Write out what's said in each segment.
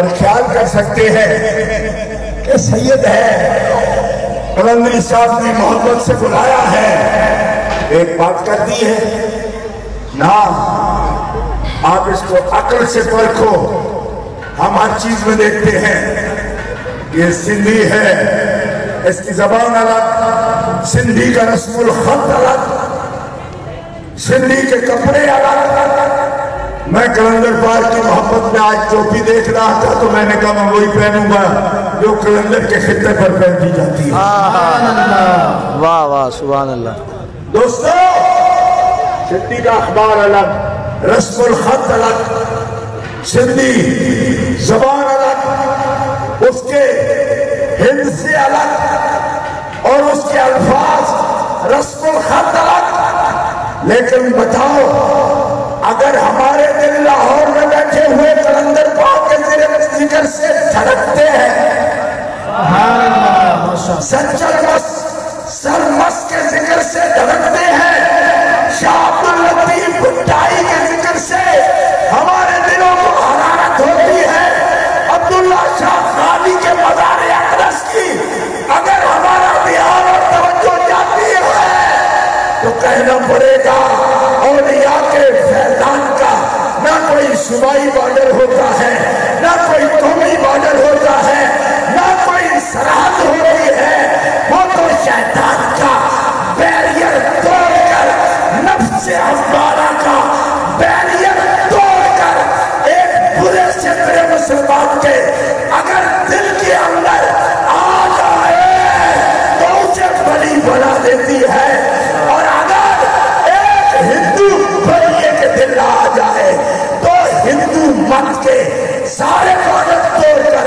اور خیال کر سکتے ہیں کہ سید ہے، قلندری صاحب نے محبت سے بلایا ہے، ایک بات کر دی ہے نا، آپ اس کو عقل سے پرکھو۔ ہم ہر چیز میں دیکھتے ہیں یہ سندھی ہے، اس کی زبان الگ، سندھی کا رسم الخط الگ، سندھی کے کپڑے الگ۔ میں قلندر پاک کی محبت میں آج ٹوپی دیکھ رہا تھا تو میں نے کہا میں وہی پہنوں گا جو قلندر کے خطے پر پہنی جاتی ہے۔ واہ واہ سبحان اللہ۔ دوستو، سندھی کا اخبار الگ، رسم الخط الگ، سندھی زبان الگ، اس کے ہند سے الگ اور اس کے الفاظ رسم الخط الگ۔ لیکن بتاؤ، اگر ہمارے دل لاہور میں بیٹھے ہوئے قلندر پاک کے ذکر سے دھڑکتے ہیں، سنچل مس سرمس کے ذکر سے دھڑکتے ہیں، شاہ عبداللطیف بھٹائی کے ذکر سے ہمارے دلوں کو حرارت ہوتی ہے، عبداللہ شاہ غالی کے مزار اقدس کی اگر ہمارا دھیان اور توجہ جاتی ہے تو کہنا پڑے گا اولیاء کے فیضان کا نہ کوئی صوبائی بارڈر ہوتا ہے، نہ کوئی قومی بارڈر ہوتا ہے، نہ کوئی سرحد ہوتی ہے، وہ تو شیطان کا بیریئر توڑ کر، نفس امارہ کا بیریئر توڑ کر ایک برے سے برے مسلمان کے اگر دل کے اندر آ جائے تو اسے بلی بنا دیتی ہے، اور اگر ایک ہندو بلیے کے دل آ جائے تو ہندو مت کے سارے بارڈر توڑ کر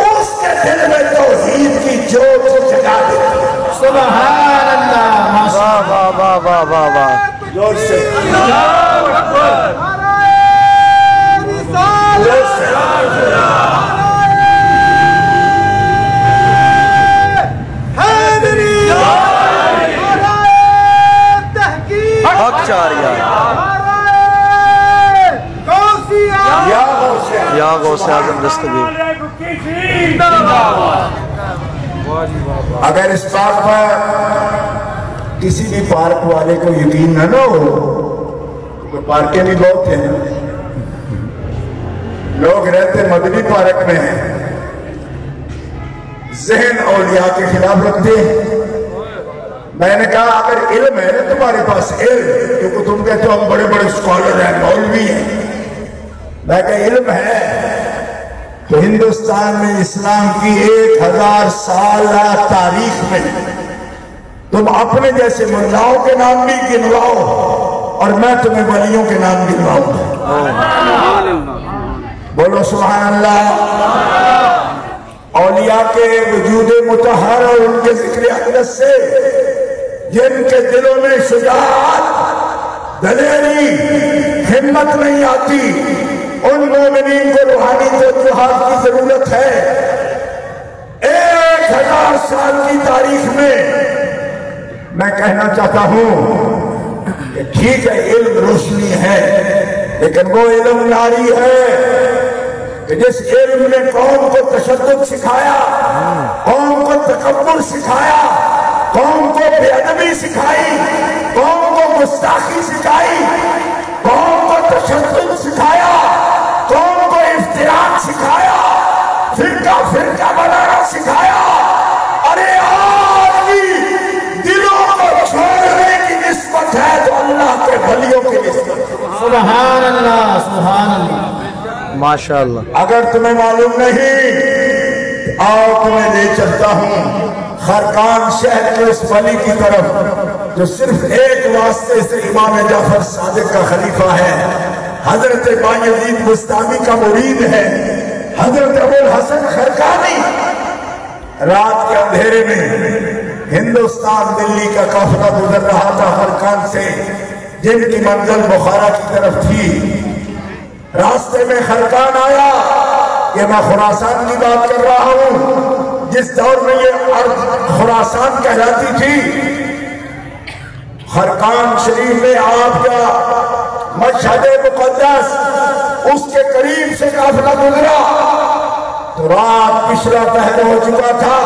اس کے دل میں توحید کی جوت جگا دیتی ہے۔ سبحان اللہ، واہ واہ واہ واہ واہ واہ، زور سے حق چاریا یا غوث اعظم دستگیر۔ اگر اس بات پر کسی بھی پارک والے کو یقین نہ ہو، تو پارکیں بھی بہت ہیں، لوگ رہتے مدنی پارک میں ہیں، ذہن اولیاء کے خلاف رکھتے ہیں۔ میں نے کہا اگر علم ہے نا تمہارے پاس علم، کیونکہ تم کہتے ہو ہم بڑے بڑے اسکالر ہیں، مولوی ہیں، میں کہا علم ہے تو ہندوستان میں اسلام کی 1000 سالہ تاریخ میں تم اپنے جیسے ملاؤں کے نام بھی گنواؤ اور میں تمہیں ولیوں کے نام گنواؤں گا۔ بولو سبحان اللہ۔ اولیاء کے وجود مطہر اور ان کے ذکر اقدس سے جن کے دلوں میں شجاعت، دلیری، ہمت نہیں آتی، ان مومنین کو روحانی توجہات کی ضرورت ہے۔ 1000 سال کی تاریخ میں میں کہنا چاہتا ہوں کہ ٹھیک ہے علم روشنی ہے، لیکن وہ علم ناری ہے کہ جس علم نے قوم کو تشدد سکھایا، قوم کو تکبر سکھایا، قوم کو بے ادبی سکھائی، قوم کو گستاخی سکھائی، قوم کو تشدد سکھایا، قوم کو افتراق سکھایا، فرقہ فرقہ بنانا سکھایا۔ ارے آج بھی دلوں کو چھوڑنے کی نسبت ہے تو اللہ کے ولیوں کی نسبت ہے۔ سبحان اللہ سبحان اللہ، ماشاءاللہ۔ اگر تمہیں معلوم نہیں آؤ تمہیں لے چلتا ہوں خرقان شہر کے اس ولی کی طرف جو صرف ایک واسطے سے امام جعفر صادق کا خلیفہ ہے، حضرت بایزید بستامی کا مرید ہے، حضرت ابو الحسن خرقانی۔ رات کے اندھیرے میں ہندوستان دلی کا قافلہ گزر رہا تھا خرقان سے، جن کی منزل بخارا کی طرف تھی۔ راستے میں خرقان آیا، یہ میں خراسان کی بات کر رہا ہوں جس دور میں یہ ارض خراسان کہلاتی تھی۔ خرقان شریف میں آپ کا مشہد مقدس، اس کے قریب سے قافلہ گزرا، رات پچھلا پہر ہو چکا تھا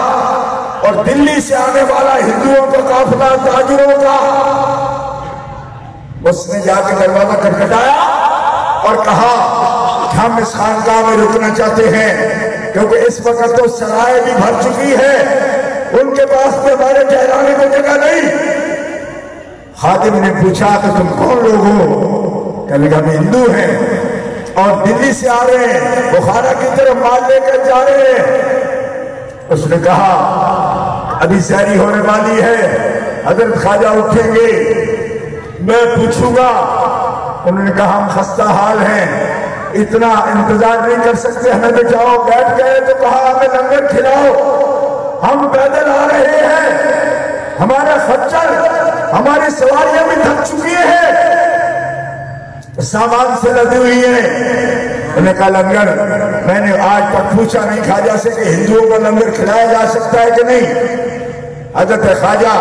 اور دلی سے آنے والا ہندوؤں کا قافلہ تاجروں کا، اس نے جا کے دروازہ کھٹکھٹایا اور کہا کہ ہم اس خانقاہ میں رکنا چاہتے ہیں کیونکہ اس وقت تو سرائے بھی بھر چکی ہے، ان کے پاس میں ہمارے ٹھہرانے کو جگہ نہیں۔ خادم نے پوچھا کہ تم کون لوگ ہو؟ کہنے لگا ہم ہندو ہیں اور دلی سے آ رہے ہیں، بخارا کی طرف مال لے کر جا رہے ہیں۔ اس نے کہا ابھی سحری ہونے والی ہے، حضرت خواجہ اٹھیں گے، میں پوچھوں گا۔ انہوں نے کہا ہم خستہ حال ہیں، اتنا انتظار نہیں کر سکتے، ہمیں بچاؤ۔ بیٹھ گئے تو کہا ہمیں لنگر کھلاؤ، ہم پیدل آ رہے ہیں، ہمارا خچر ہماری سواریاں بھی تھک چکی ہیں، سامان سے لدی ہوئی ہیں۔ انہوں نے کہا لنگر میں نے آج تک پوچھا نہیں خواجہ سے کہ ہندوؤں کا لنگر کھلایا جا سکتا ہے کہ نہیں۔ حضرت خواجہ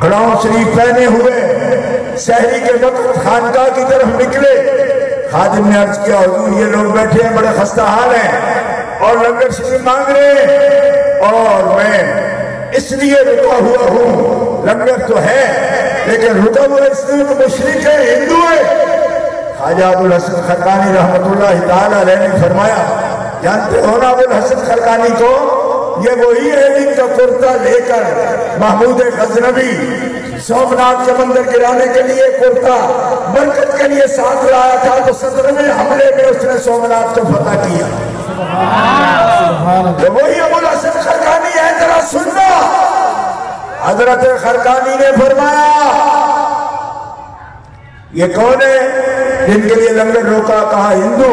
کڑاؤں شریف پہنے ہوئے سحری کے وقت خانقاہ کی طرف نکلے۔ خادم نے عرض کیا حضور یہ لوگ بیٹھے ہیں بڑے خستہ حال ہیں اور لنگر شریف مانگ رہے ہیں، اور میں اس لیے رکا ہوا ہوں، لنگر تو ہے لیکن رکا ہوا اس لیے کہ مشرک ہے، ہندو ہے۔ خواجہ ابوالحسن خرقانی رحمت اللہ تعالیٰ علیہ نے فرمایا جانتے ہو نا ابوالحسن خرقانی کو؟ یہ وہی ہے جن کا کرتا لے کر محمود غزنوی سومناتھ کے مندر گرانے کے لیے کرتا برکت کے لیے ساتھ لایا تھا، تو 17ویں حملے میں اس نے سومناتھ کو فتح کیا۔ تو وہی ابوالحسن خرقانی ہے، ذرا سننا۔ حضرت خرقانی نے فرمایا یہ کون ہے جن کے لیے لنگر روکا؟ کہا ہندو۔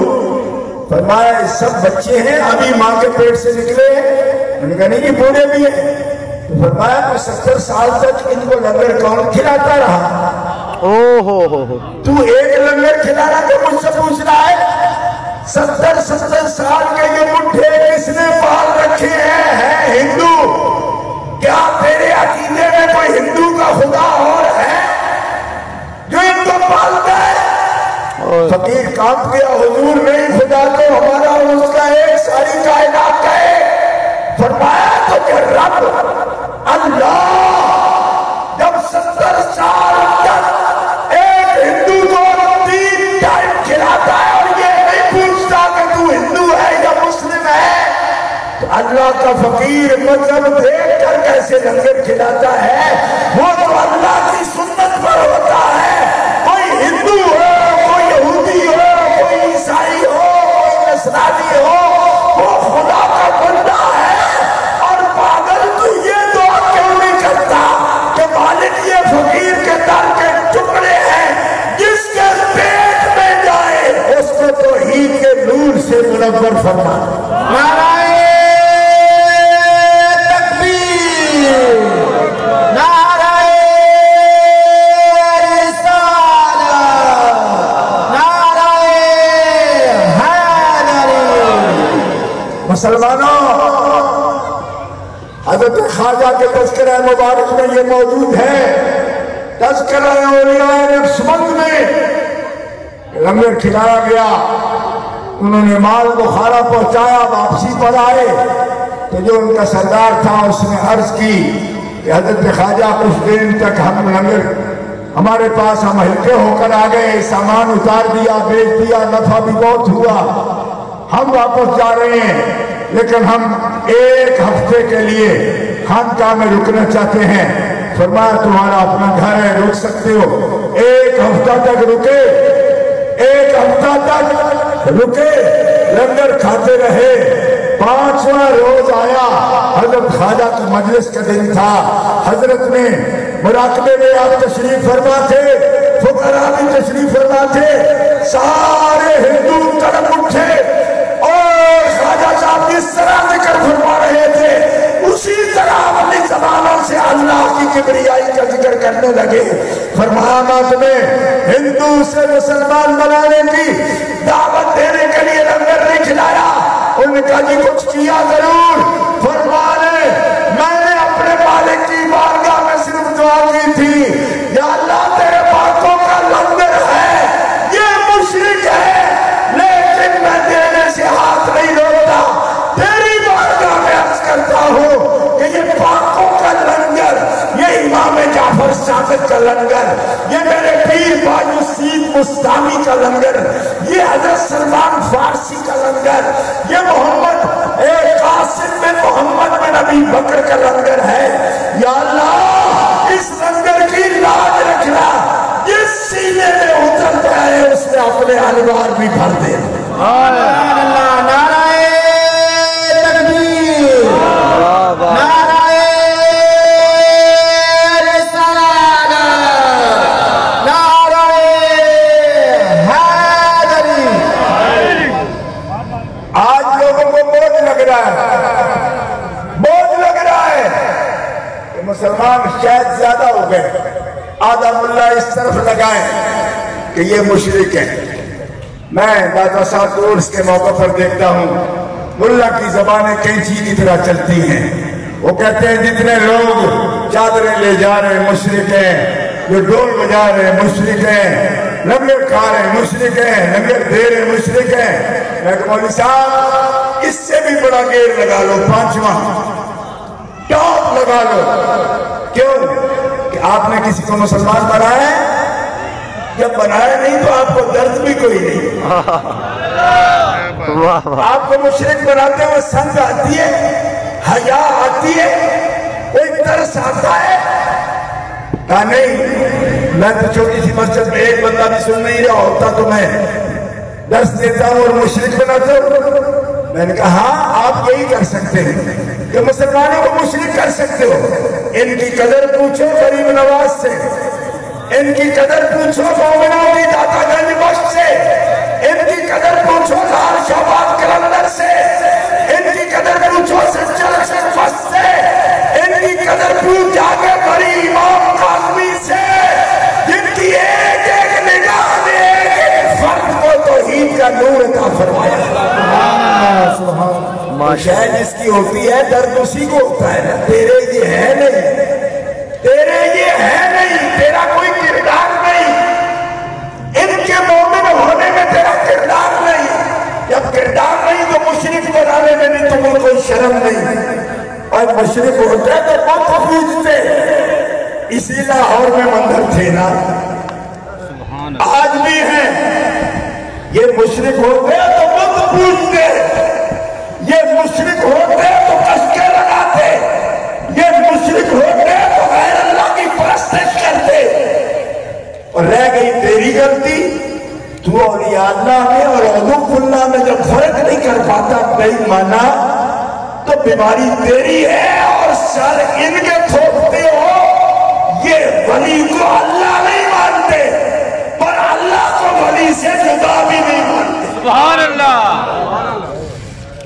فرمایا یہ سب بچے ہیں ابھی ماں کے پیٹ سے نکلے، انہوں نے کہا نہیں یہ بوڑھے بھی ہیں۔ تو فرمایا کہ 70 سال تک ان کو لنگر کون کھلاتا رہا؟ تو ایک لنگر کھلانا تو مجھ سے پوچھ رہا ہے؟ 70 سال کے یہ بڈھے کس نے پال رکھے ہیں ہندو؟ کیا تیرے عقیدے میں کوئی ہندو کا خدا اور ہے جو ان کو پالتا ہے؟ فقیر کانپ گیا، حضور نہیں خدا تو ہمارا اور اس کا ایک، ساری کائنات کا ایک۔ فرمایا تو کہ رب اللہ جب 70 سال تک ایک ہندو کو 3 ٹائم کھلاتا ہے اور یہ نہیں پوچھتا کہ تو ہندو ہے یا مسلم ہے، تو اللہ کا فقیر مطلب دیکھ کر کیسے لنگر کھلاتا ہے؟ وہ تو اللہ کی سنت پر ہوتا ہے۔ کوئی ہندو ہو، کوئی یہودی ہو، کوئی عیسائی ہو، کوئی نصرانی ہو، وہ خدا کا بندہ ہے۔ اور پاگل تو یہ دعا کیوں نہیں کرتا کہ مالک یہ فقیر کے در کے ٹکڑے ہیں، جس کے پیٹ میں جائے اس کو توحید کے نور سے منور فرما۔ مسلمانوں، حضرت خواجہ کے تذکرہ مبارک میں یہ موجود ہے، تذکرہ اولیاء نقشبند میں لنگر کھلایا گیا، انہوں نے مال بخارا پہنچایا، واپسی پر آئے تو جو ان کا سردار تھا اس نے عرض کی کہ حضرت خواجہ کچھ دن تک ہم لنگر ہمارے پاس ہم ہلکے ہو کر آ گئے، سامان اتار دیا، بیچ دیا، نفع بھی بہت ہوا، ہم واپس جا رہے ہیں لیکن ہم 1 ہفتے کے لیے خانقاہ میں رکنا چاہتے ہیں۔ فرمایا تمہارا اپنا گھر ہے، رک سکتے ہو۔ 1 ہفتہ تک رکے، 1 ہفتہ تک رکے، لنگر کھاتے رہے۔ 5واں روز آیا، حضرت خواجہ کا مجلس کا دن تھا، حضرت نے مراقبے میں آپ تشریف فرما تھے، فقراء بھی تشریف فرما تھے، سارے ہندو تڑپ اٹھے اور خواجہ صاحب جس طرح ذکر فرما رہے تھے اسی طرح اپنی زبانوں سے اللہ کی کبریائی کا ذکر کرنے لگے۔ فرمایا میں تمہیں ہندو سے مسلمان بنانے کی دعوت دینے کے لیے لنگر نہیں کھلایا۔ انہوں نے کہا جی کچھ کیا ضرور۔ فرمانے میں نے اپنے مالک کی بارگاہ میں صرف دعا کی تھی یا اللہ تیرے پاکوں کا لنگر ہے، یہ مشرک ہے لیکن میں دینے سے ہاتھ نہیں روکتا، صادق کا لنگر، یہ میرے پیر بایو سید مستانی کا لنگر، یہ حضرت سلمان فارسی کا لنگر، یہ محمد قاسم بن محمد بن ابی بکر کا لنگر ہے۔ یا اللہ اس لنگر کی لاج رکھنا، جس سینے میں اتر جائے اس نے اپنے انوار بھی بھر دے۔ سبحان اللہ، نعرہ تکبیر، نعرہ رسالت، نعرہ حیدری۔ آج لوگوں کو بوجھ لگ رہا ہے، بوجھ لگ رہا ہے کہ مسلمان شاید زیادہ ہو گئے، آدھا ملا اس طرف لگائیں کہ یہ مشرک ہیں۔ میں دادا صاحب عرس کے موقع پر دیکھتا ہوں ملا کی زبانیں کینچی کی طرح چلتی ہیں، وہ کہتے ہیں جتنے لوگ چادریں لے جا رہے ہیں مشرک ہیں، جو ڈول بجا رہے ہیں مشرک ہیں، لنگر کھا رہے ہیں مشرک ہیں، لنگر دے رہے ہیں مشرک ہیں۔ میں کہ مولوی صاحب اس سے بھی بڑا گیر لگا لو، 5واں ٹاپ لگا لو۔ کیوں کہ آپ نے کسی کو مسلمان بنایا ہے؟ جب بنایا نہیں تو آپ کو درد بھی کوئی نہیں، آپ کو مشرک بناتے ہوئے سنگ آتی ہے، حیا آتی ہے، کوئی ترس آتا ہے؟ کہا نہیں، میں تو چھوٹی سی مسجد میں ایک بندہ بھی سن نہیں رہا ہوتا تو میں درس دیتا ہوں اور مشرک بناتا ہوں۔ میں نے کہا ہاں آپ یہی کر سکتے ہیں کہ مسلمانوں کو مشرک کر سکتے ہو۔ ان کی قدر پوچھو غریب نواز سے، ان کی قدر پوچھو مومنوں کی داتا گنج بخش سے، ان کی قدر پوچھو لال شہباز کلندر سے، ان کی قدر پوچھو سچل شرفت سے، ان کی قدر پوچھ جاگے بڑی امام قاسمی سے، جن کی ایک ایک نگاہ میں ایک ایک فرد کو توحید کا نور عطا فرمایا۔ شاید جس کی ہوتی ہے درد اسی کو ہوتا ہے نا، تیرے یہ ہے نہیں، تیرے یہ ہے نہیں، تیرا کوئی کردار نہیں، ان کے مومن ہونے میں تیرا کردار نہیں۔ جب کردار نہیں تو مشرک بنانے میں بھی تمہیں کوئی شرم نہیں، اور مشرک ہوتا ہے تو بت پوجتے، اسی لاہور میں مندر تھے نا، آج بھی ہیں، یہ مشرک ہوتے ہیں تو بت پوجتے، یہ مشرک ہوتے تو کشکے لگاتے، یہ مشرک ہوتے تو غیر اللہ کی پرستش کرتے۔ اور رہ گئی تیری غلطی، تو اولیاء اللہ میں اور عدو اللہ میں جب فرق نہیں کر پاتا بے ایمانہ، تو بیماری تیری ہے اور سر ان کے تھوپتے ہو۔ یہ ولی کو اللہ نہیں مانتے، پر اللہ کو ولی سے جدا بھی نہیں مانتے۔ سبحان اللہ،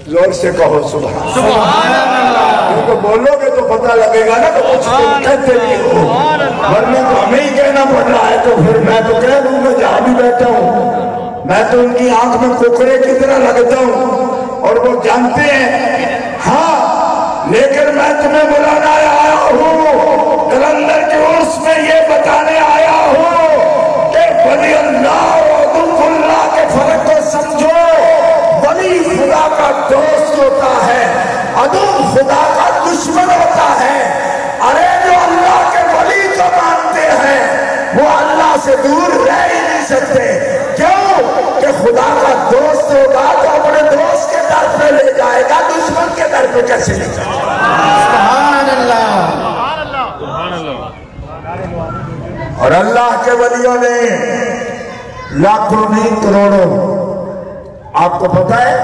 زور سے کہو سبحان سبحان اللہ، کیونکہ بولو گے تو پتہ لگے گا نا کہ کچھ کہتے بھی ہو، ورنہ تو ہمیں ہی کہنا پڑ رہا ہے، تو پھر میں تو کہہ دوں گا جہاں بھی بیٹھا ہوں، میں تو ان کی آنکھ میں ککڑے کی طرح لگتا ہوں اور وہ جانتے ہیں۔ ہاں لیکن میں تمہیں بلانا آیا ہوں، کلندر کے عرس میں یہ بتانے آیا ہوں کہ ولی اللہ اور عدو اللہ کے فرق کو سمجھو۔ ولی خدا کا دوست ہوتا ہے، عدو خدا کا دشمن ہوتا ہے۔ ارے جو اللہ کے ولی کو مانتے ہیں وہ اللہ سے دور رہ ہی نہیں سکتے، کیوں کہ خدا کا دوست ہوگا تو اپنے دوست کے در پہ لے جائے گا، دشمن کے در پہ کیسے لے جائے گا؟ سبحان اللہ، اور اللہ کے ولیوں نے لاکھوں نہیں کروڑوں، آپ کو پتا ہے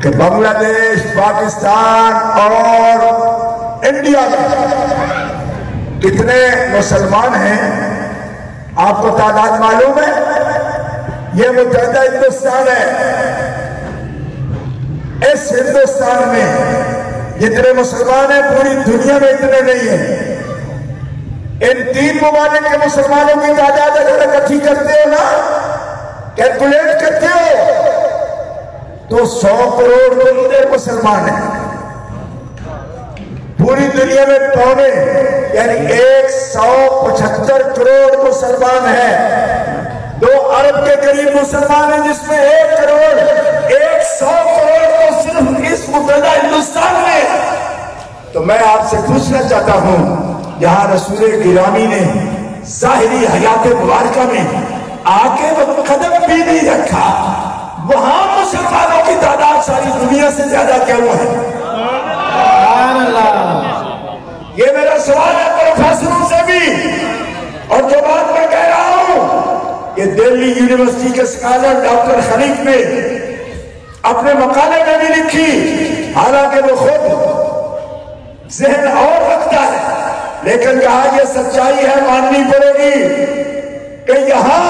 کہ بنگلہ دیش، پاکستان اور انڈیا میں کتنے مسلمان ہیں آپ کو تعداد معلوم ہے؟ یہ متحدہ ہندوستان ہے، اس ہندوستان میں جتنے مسلمان ہیں پوری دنیا میں اتنے نہیں ہیں۔ ان 3 ممالک کے مسلمانوں کی تعداد اگر اکٹھی کرتے ہو نا، کیلکولیٹ کرتے ہو تو 100 کروڑ ادھر مسلمان ہیں، پوری دنیا میں پونے یعنی 175 کروڑ مسلمان ہیں، 2 ارب کے قریب مسلمان ہیں جس میں 1 کروڑ 100 کروڑ تو صرف اس متحدہ ہندوستان میں۔ تو میں آپ سے پوچھنا چاہتا ہوں جہاں رسول گرامی نے ظاہری حیات مبارکہ میں آگے وہ قدم بھی نہیں رکھا، وہاں مسلمانوں کی تعداد ساری دنیا سے زیادہ کیوں ہے؟ سبحان اللہ۔ یہ میرا سوال ہے پروفیسروں سے بھی، اور جو بات میں کہہ رہا ہوں یہ دہلی یونیورسٹی کے سکالر ڈاکٹر خلیق نے اپنے مقالے میں بھی لکھی، حالانکہ وہ خود ذہن اور رکھتا ہے، لیکن کہا یہ سچائی ہے، ماننی پڑے گی کہ یہاں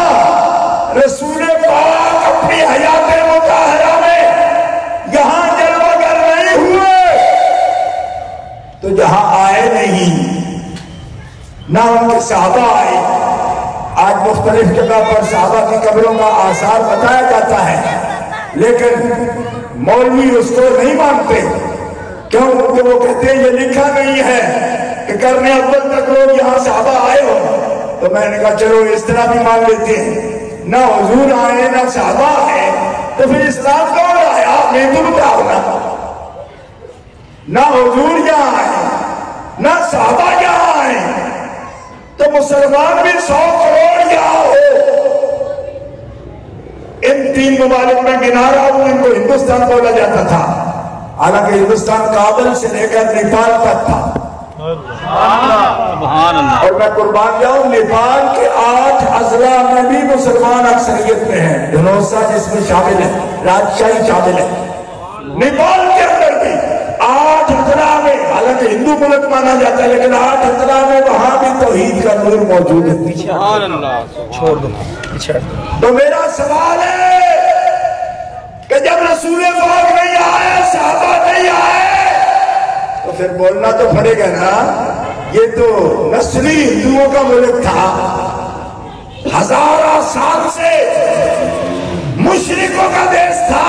رسول پاک اپنی حیات مطہرہ میں یہاں جلوہ گر نہیں ہوئے تو جہاں آئے نہیں، نہ ان کے صحابہ آئے۔ آج مختلف جگہ پر صحابہ کی قبروں کا آثار بتایا جاتا ہے، لیکن مولوی اس کو نہیں مانتے، کیوں؟ کیونکہ وہ کہتے ہیں یہ لکھا نہیں ہے کہ کرنے اول تک لوگ یہاں صحابہ آئے ہو۔ تو میں نے کہا چلو اس طرح بھی مان لیتے ہیں، نہ حضور آئے نہ صحابہ آئے تو پھر اسلام کون آیا؟ میں تو بتاؤ نا، نہ حضور یہاں آئے نہ صحابہ یہاں آئے تو مسلمان بھی 100 کروڑ یہاں ہو۔ ان 3 ممالک میں گنا رہا ہوں، ان کو ہندوستان بولا جاتا تھا، حالانکہ ہندوستان کابل سے لے کر نیپال تک تھا۔ اور میں قربان جاؤں، نیپال کے 8 اضلاع میں بھی مسلمان اکثریت میں ہیں، دھنوسا جس میں شامل ہے، راجشاہی شامل ہے۔ نیپال کے اندر بھی 8 اضلاع میں، حالانکہ ہندو ملک مانا جاتا ہے لیکن 8 اضلاع میں وہاں بھی توحید کا نور موجود ہے۔ سبحان اللہ۔ چھوڑ دو پیچھے۔ تو میرا سوال ہے کہ جب رسول پاک نہیں آئے، صحابہ نہیں آئے تو پھر بولنا تو پڑے گا نا، یہ تو نسلی ہندوؤں کا ملک تھا، ہزارہ سال سے مشرکوں کا دیش تھا۔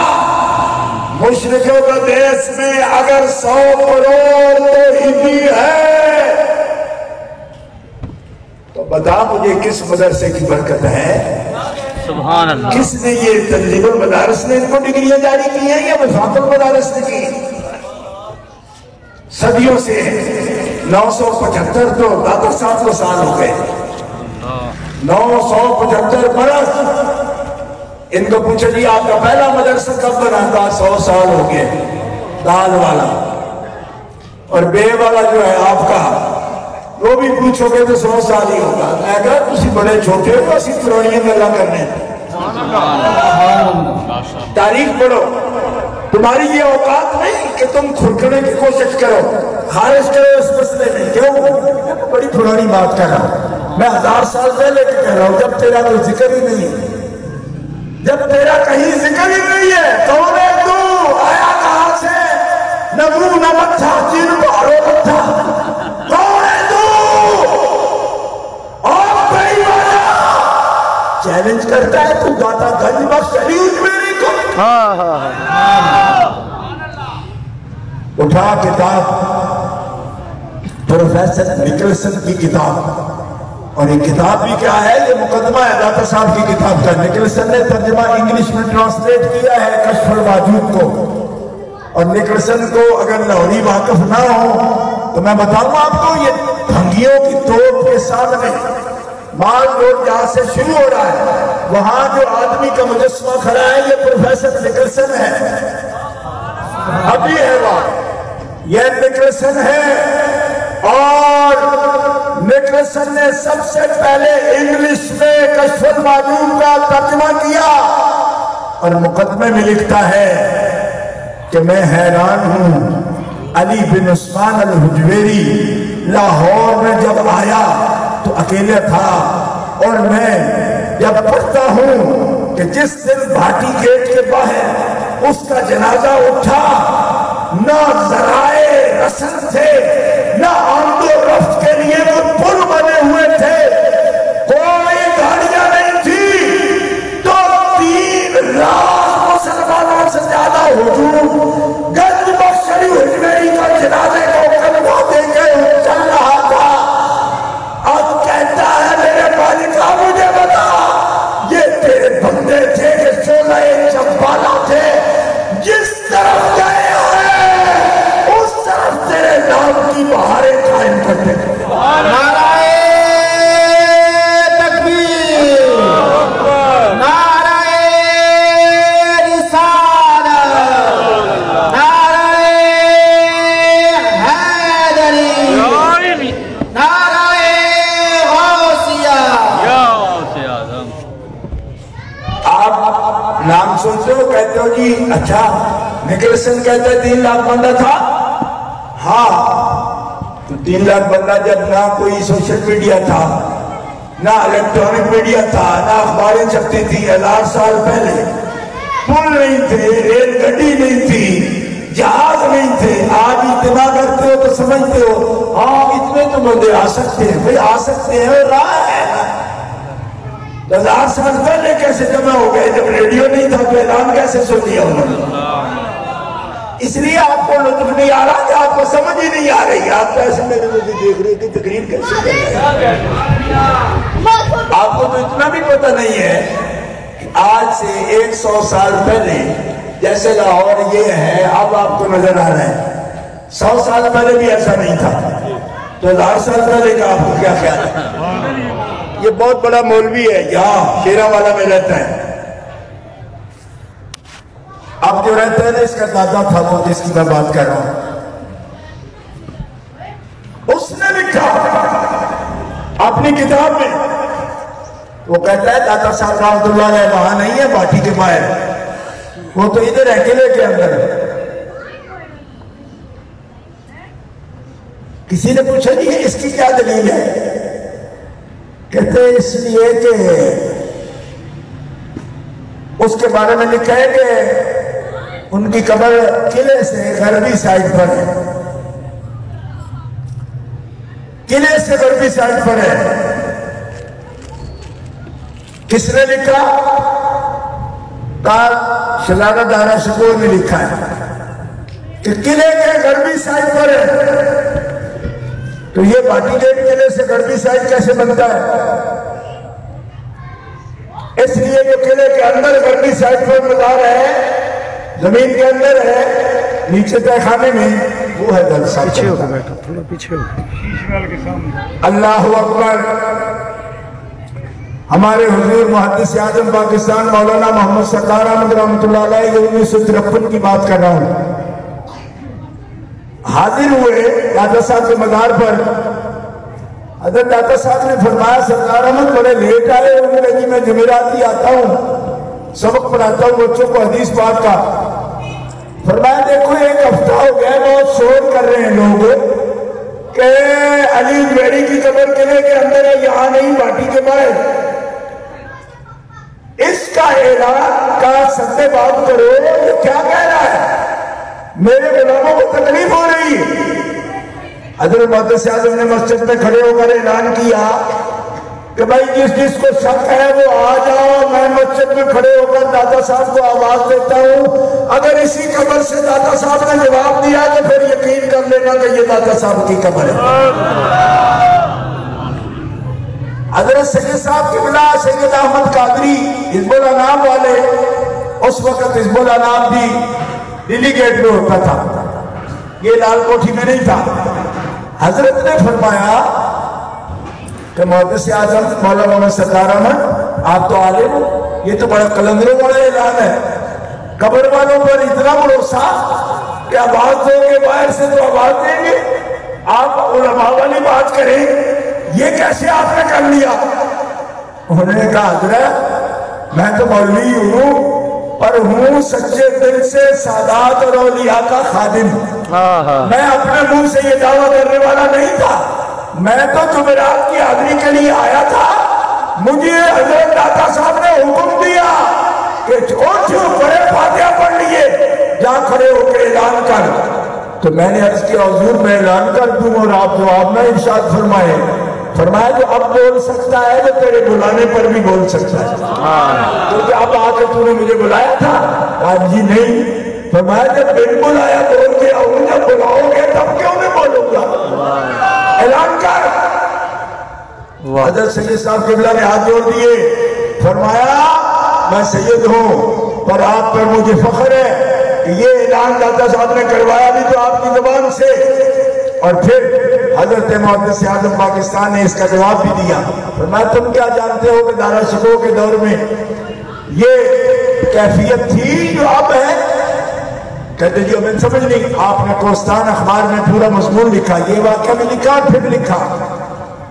مشرکوں کا دیش میں اگر 100 کروڑ توحیدی ہے تو بتا مجھے کس مدرسے کی برکت ہے؟ سبحان اللہ۔ کس نے یہ تنظیم المدارس نے ان کو ڈگریاں جاری کی ہیں یا وفاق المدارس نے کی؟ صدیوں سے 975 تو داتا 700 سال ہو گئے، 975 برس۔ ان کو پوچھا جی آپ کا پہلا مدرسہ کب بنا تھا؟ 100 سال ہو گئے۔ دال والا اور بے والا جو ہے آپ کا، وہ بھی پوچھو گے تو 100 سال ہی ہوگا۔ میں کہا تسی بڑے چھوٹے ہو، اسی پرانیاں گلاں کرنے۔ تاریخ پڑھو، تمہاری یہ اوقات نہیں کہ تم کھرکنے کی کوشش کرو، خارج کرو اس مسئلے میں۔ کیوں؟ بڑی پرانی بات کر رہا ہوں میں، 1000 سال پہلے کی کہہ رہا ہوں، جب تیرا کوئی ذکر ہی نہیں ہے، جب تیرا کہیں ذکر ہی نہیں ہے۔ کون ہے تو؟ آیا کہاں سے؟ نہ منہ نہ متھا، چین پہاڑوں متھا، کون ہے تو؟ اور بھائی والا چیلنج کرتا ہے، تو داتا گنج بخش علی اجمیری کو اٹھا کتاب پروفیسر نکلسن کی کتاب، اور یہ کتاب بھی کیا ہے؟ یہ مقدمہ ہے داتا صاحب کی کتاب کا۔ نکلسن نے ترجمہ انگلش میں ٹرانسلیٹ کیا ہے کشف الواجود کو، اور نکلسن کو اگر لاہوری واقف نہ ہو تو میں بتاؤں آپ کو، یہ بھنگیوں کی توپ کے سامنے مال روڈ جہاں سے شروع ہو رہا ہے، وہاں جو آدمی کا مجسمہ کھڑا ہے یہ پروفیسر نکلسن ہے، ابھی ہے وہاں، یہ نکلسن ہے۔ اور نکلسن نے سب سے پہلے انگلش میں کشف الواجود کا ترجمہ کیا، اور مقدمے میں لکھتا ہے کہ میں حیران ہوں، علی بن عثمان الحجویری لاہور میں جب آیا تو اکیلے تھا، اور میں جب پڑھتا ہوں کہ جس دن بھاٹی گیٹ کے باہر اس کا جنازہ اٹھا، نہ ذرائع رسل تھے، نہ آمد و رفت کے لیے وہ پل بنے ہوئے تھے، کوئی گاڑیاں نہیں تھی، تو 3 لاکھ مسلمانوں سے زیادہ ہجوم گنج بخش علی اجمیری کا جنازے کو کلمہ دے کے چل رہا تھا۔ اب کہتا ہے میرے مالک مجھے بتا، یہ تیرے بندے تھے کہ شعلہ چمبالا تھے، جس طرف گئے ہیں اس طرف تیرے نام کی بہاریں نکلسن کہتا ہے 3 لاکھ بندہ تھا. ہاں تو 3 لاکھ بندہ جب نہ کوئی سوشل میڈیا تھا، نہ الیکٹرانک میڈیا تھا، نہ اخباریں چھپتی تھی 1000 سال پہلے، پل نہیں تھے، ریل گاڑی نہیں تھی، جہاز نہیں تھے. آج اتنا کرتے ہو تو سمجھتے ہو ہاں اتنے تو بندے آ سکتے ہیں. بھئی آ سکتے ہیں، راہ ہے. 1000 سال پہلے کیسے جمع ہو گئے؟ جب ریڈیو نہیں تھا تو اعلان کیسے سن لیا انہوں نے؟ اس لیے آپ کو لطف نہیں آ رہا کہ آپ کو سمجھ ہی نہیں آ رہی. آپ ایسے میرے کو بھی دیکھ رہے کہ تقریر کیسے کر رہے ہیں. آپ کو تو اتنا بھی پتہ نہیں ہے کہ آج سے 100 سال پہلے جیسے لاہور یہ ہے اب آپ کو نظر آ رہا ہے، 100 سال پہلے بھی ایسا نہیں تھا. تو 1000 سال پہلے کا آپ کو کیا خیال ہے؟ یہ بہت بڑا مولوی ہے، یہاں شیرہ والا میں رہتا ہے. اب جو رہتا ہے نا اس کا دادا تھا وہ جس کی میں بات کر رہا ہوں. اس نے لکھا اپنی کتاب میں، وہ کہتا ہے دادا صاحب رحمۃ اللہ علیہ وہاں نہیں ہے باٹی کے باہر، وہ تو ادھر ہے قلعے کے اندر. کسی نے پوچھا جی اس کی کیا دلیل ہے؟ کہتے ہیں اس لیے کہ اس کے بارے میں لکھا ہے کہ ان کی قبر قلعے سے غربی سائڈ پر ہے، قلعے سے غربی سائڈ پر ہے. کس نے لکھا؟ شلارہ دارا شکور نے لکھا ہے کہ قلعے کے غربی سائڈ پر ہے. تو یہ باٹی گیٹ قلعے سے غربی سائڈ کیسے بنتا ہے؟ اس لیے جو قلعے کے اندر غربی سائڈ پر مزار ہے، زمین کے اندر ہے، نیچے تہ خانے میں، وہ ہے در صاحب. پیچھے ہو کے بیٹھا، تھوڑا پیچھے ہو. اللہ اکبر. ہمارے حضور محدث اعظم پاکستان مولانا محمد سردار احمد رحمۃ اللہ علیہ 1953 کی بات کر رہا ہوں، حاضر ہوئے دادا صاحب کے مزار پر. حضرت دادا صاحب نے فرمایا سردار احمد بڑے لیٹ آئے. انہوں نے جی میں جمعرات ہی آتا ہوں، سبق پڑھاتا ہوں بچوں کو حدیث پاک کا. فرمایا دیکھو 1 ہفتہ ہو گیا بہت شور کر رہے ہیں لوگ کہ علی بیڑی کی قبر قلعے کے اندر ہے، یہاں نہیں باٹی کے باہر. اس کا اعلان کا سدے بات کرو. یہ کیا کہہ رہا ہے؟ میرے غلاموں کو تکلیف ہو رہی ہے. حضرت محدث اعظم نے مسجد میں کھڑے ہو کر اعلان کیا کہ بھائی جس کو شک ہے وہ آ جاؤ. میں مسجد میں کھڑے ہو کر دادا صاحب کو آواز دیتا ہوں، اگر اسی قبر سے دادا صاحب نے جواب دیا تو پھر یقین کر لینا کہ یہ دادا صاحب کی قبر ہے. حضرت سید صاحب کی بلا سید احمد قادری حزب الانام والے، اس وقت حزب الانام بھی دلی گیٹ میں ہوتا تھا، یہ لال کوٹھی میں نہیں تھا. حضرت نے فرمایا کہ محدث اعظم مولانا محمد سردار احمد آپ تو عالم ہو، یہ تو بڑا کلندروں والا اعلان ہے. قبر والوں پر اتنا بھروسہ کہ آواز دو گے باہر سے تو آواز دیں گے، آپ علماء والی بات کریں، یہ کیسے آپ نے کر لیا؟ انہوں نے کہا حضرت میں تو مولوی ہوں پر ہوں سچے دل سے سادات اور اولیاء کا خادم. میں اپنے منہ سے یہ دعویٰ کرنے والا نہیں تھا. میں تو جمعرات کی حاضری کے لیے آیا تھا. مجھے حضرت داتا صاحب نے حکم دیا کہ اٹھو بڑے فاتحہ پڑھ لیے، جا کھڑے ہو کے اعلان کر. تو میں نے عرض کیا حضور میں اعلان کر دوں اور آپ جواب میں ارشاد فرمائے. فرمایا جو اب بول سکتا ہے تو تیرے بلانے پر بھی بول سکتا ہے. کیونکہ اب آ کے تو نے مجھے بلایا تھا. آج جی نہیں. فرمایا جب بن بلایا بول کے آؤں، جب بلاؤ گے تب کیوں میں بولوں گا؟ اعلان کر. حضرت سید صاحب قبلہ نے ہاتھ جوڑ دیے. فرمایا میں سید ہوں پر آپ پر مجھے فخر ہے کہ یہ اعلان داتا صاحب نے کروایا بھی تو آپ کی زبان سے. اور پھر حضرت محدث اعظم پاکستان نے اس کا جواب بھی دیا. فرمایا تم کیا جانتے ہو کہ دارا شکوہ کے دور میں یہ کیفیت تھی جو اب ہے؟ کہتے جی ہمیں سمجھ نہیں. آپ نے کوستان اخبار میں پورا مضمون لکھا، یہ واقعہ میں لکھا اور پھر لکھا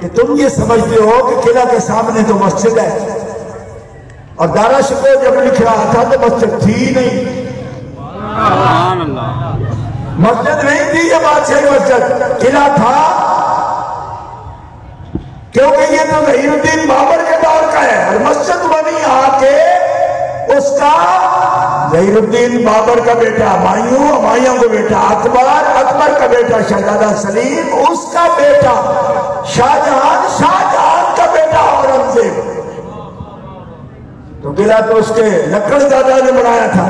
کہ تم یہ سمجھتے ہو کہ قلعہ کے سامنے تو مسجد ہے، اور دارا شکوہ جب لکھ رہا تھا تو مسجد تھی نہیں. مسجد نہیں تھی یہ بادشاہی مسجد، قلعہ تھا، کیونکہ یہ تو ظہیر الدین بابر کے دور کا ہے، اور مسجد بنی آ کے اس کا ظہیر الدین بابر کا بیٹا ہمایوں کا بیٹا اکبر کا بیٹا شہزادہ سلیم، اس کا بیٹا شاہجہان کا بیٹا اورنگزیب، تو قلعہ تو اس کے لکڑ دادا نے بنایا تھا۔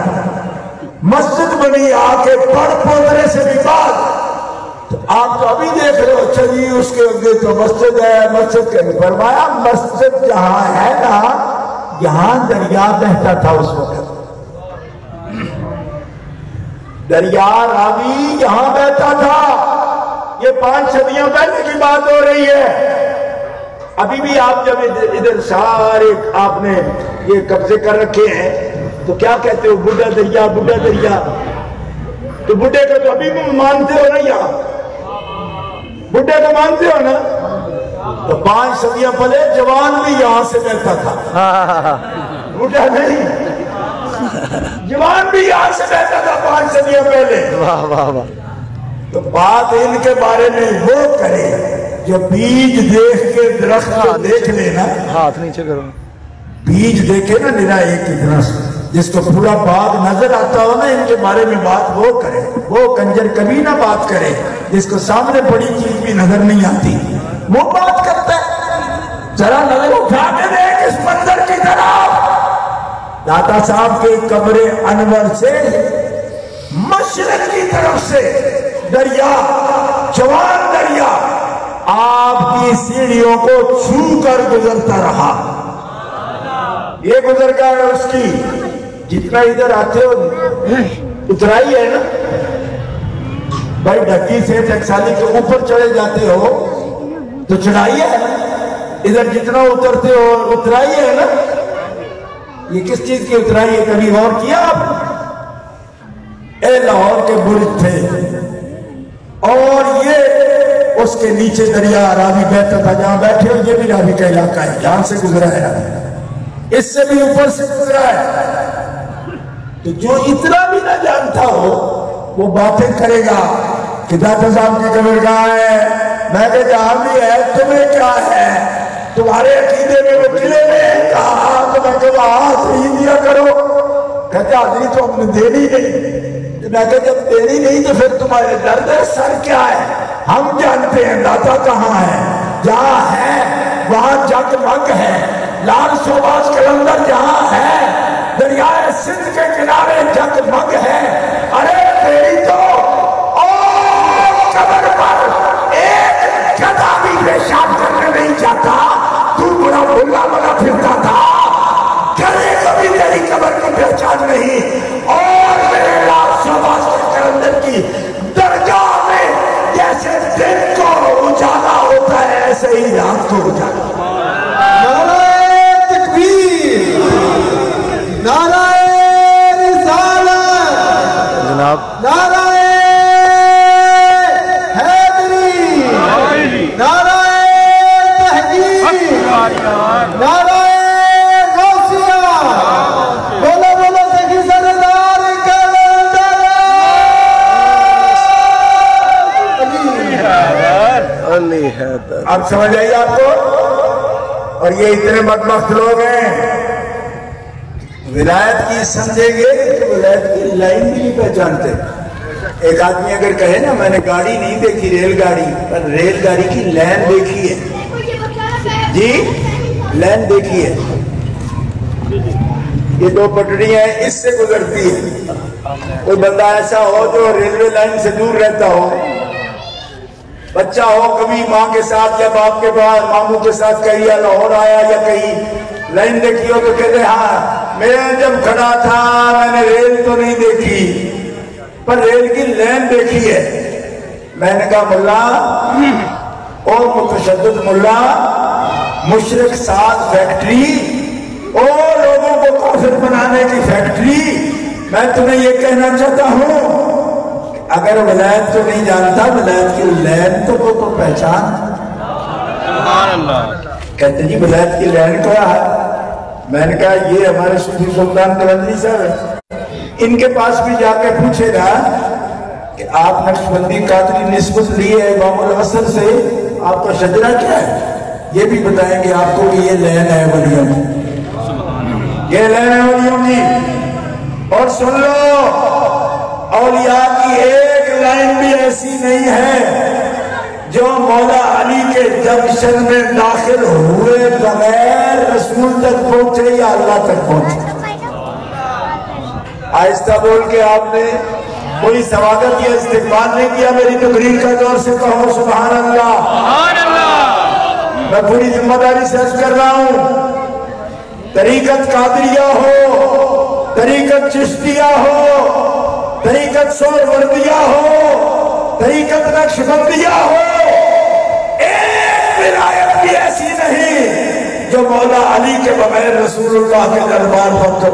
مسجد بنی آ کے پڑھ پوترے سے بھی بعد، تو آپ تو ابھی دیکھ رہے ہو، اچھا جی اس کے اگے تو مسجد ہے، مسجد کے فرمایا مسجد جہاں ہے نا، یہاں دریا بہتا تھا اس وقت، دریا راوی یہاں بہتا تھا، یہ 5 صدیاں پہلے کی بات ہو رہی ہے۔ ابھی بھی آپ جب ادھر سارے آپ نے یہ قبضے کر رکھے ہیں تو کیا کہتے ہو، بڈھا دریا بڈھا دریا، تو بڈھے کو تو ابھی بھی مانتے ہو نا، یہاں بڈھے کو مانتے ہو نا، تو 5 صدیاں پہلے جوان بھی یہاں سے بہتا تھا، بڈھا نہیں، جوان بھی یہاں سے بہتا تھا 5 صدیاں پہلے۔ تو بات ان کے بارے میں وہ کرے جو بیج دیکھ کے درخت کو دیکھ لینا، ہاتھ نیچے کرو، بیج دیکھے نا نرا ایک اتنا سے، جس کو پورا باغ نظر آتا ہو نا، ان کے بارے میں بات وہ کرے، وہ کنجر کبھی نہ بات کرے جس کو سامنے بڑی چیز بھی نظر نہیں آتی، وہ بات کرتا ہے۔ ذرا نظر اٹھا کے دیکھ اس منظر کی طرف، داتا صاحب کے قبر انور سے مشرق کی طرف سے دریا، جوان دریا آپ کی سیڑھیوں کو چھو کر گزرتا رہا، یہ گزر گیا ہے اس کی، جتنا ادھر آتے ہو اترائی ہے نا بھائی، ڈھکی سے ٹکسالی کے اوپر چڑھے جاتے ہو تو چڑھائی ہے نا، ادھر جتنا اترتے ہو اترائی ہے نا، یہ کس چیز کی اترائی ہے، کبھی غور کیا آپ؟ اے لاہور کے برج تھے، اور یہ اس کے نیچے دریا راوی بہتا تھا، جہاں بیٹھے ہو یہ بھی راوی کا علاقہ ہے، جہاں سے گزرا ہے، اس سے بھی اوپر سے گزرا ہے، تو جو اتنا بھی نہ جانتا ہو وہ باتیں کرے گا کہ داتا صاحب کی قبر کہاں ہے، میں کہ جہاں بھی ہے تمہیں کیا ہے، تمہارے عقیدے میں وہ قلعے میں کہا، تو میں کہ حاضری دیا کرو، کہتے حاضری تو ہم نے دینی نہیں، میں کہ جب دینی نہیں تو پھر تمہارے درد سر کیا ہے، ہم جانتے ہیں داتا کہاں ہے، جہاں ہے وہاں جگ مگ ہے، لال سوباز کلندر جہاں ہے، دریائے سندھ کے کنارے جگ مگ ہے، ارے تیری تو اور قبر پر ایک گدھا بھی پیشاب کرنے نہیں چاہتا، تو بڑا بھلا بنا پھرتا تھا، گدھے کو بھی تیری قبر کی پہچان نہیں، اور میرے لال سوباز کلندر کی درگاہ میں جیسے دن کو اجالا ہوتا ہے ایسے ہی رات کو اجالا۔ نعرہ تکبیر، نعرہ رسالت، جناب نعرہ حیدری، نعرہ تحقیق، نعرہ غوثیہ، بولو بولو سخی سردار کلندر علی حیدر۔ اب سمجھ آئی آپ کو؟ اور یہ اتنے بدبخت لوگ ہیں، ولایت کی سمجھیں گے کہ ولایت کی لائن بھی نہیں پہچانتے۔ ایک آدمی اگر کہے نا میں نے گاڑی نہیں دیکھی ریل گاڑی، پر ریل گاڑی کی لائن دیکھی ہے، جی لائن دیکھی ہے، یہ 2 پٹڑیاں ہیں اس سے گزرتی ہے، کوئی بندہ ایسا ہو جو ریلوے لائن سے دور رہتا ہو، بچہ ہو کبھی ماں کے ساتھ یا باپ کے بعد ماموں کے ساتھ کہیں یا لاہور آیا یا کہیں لائن دیکھی ہو تو کہتے ہاں میں جب کھڑا تھا میں نے ریل تو نہیں دیکھی پر ریل کی لائن دیکھی ہے۔ میں نے کہا ملا اور متشدد ملا، مشرق 7 فیکٹری اور لوگوں کو کافر بنانے کی فیکٹری، میں تمہیں یہ کہنا چاہتا ہوں اگر ولایت کو نہیں جانتا ولایت کی لین تو پہچان۔ کہتے جی ولایت کی لین کیا ہے؟ میں نے کہا یہ ہمارے صوفی سلطان قلندری صاحب ہے، ان کے پاس بھی جا کے پوچھے گا کہ آپ نقشبندی قادری نسبت لیے امام الحسن سے، آپ کا شجرہ کیا ہے؟ یہ بھی بتائیں گے آپ کو کہ یہ لین ہے ولیوں کی، یہ لین ہے ولیوں کی۔ اور سن لو، اولیاء کی ایک لائن بھی ایسی نہیں ہے جو مولا علی کے جنکشن میں داخل ہوئے بغیر رسول تک پہنچے یا اللہ تک پہنچے۔ آہستہ بول کے آپ نے کوئی سواگت یا استقبال نہیں کیا میری تقریر کا، زور سے کہو سبحان اللہ۔ سبحان اللہ۔ میں پوری ذمہ داری سے عرض کر رہا ہوں، طریقت قادریہ ہو، طریقت چشتیہ ہو، طریقت سہروردیہ ہو، طریقت نقشبندیہ ہو، ایک ولایت بھی ایسی نہیں جو مولا علی کے بغیر رسول اللہ کے دربار تک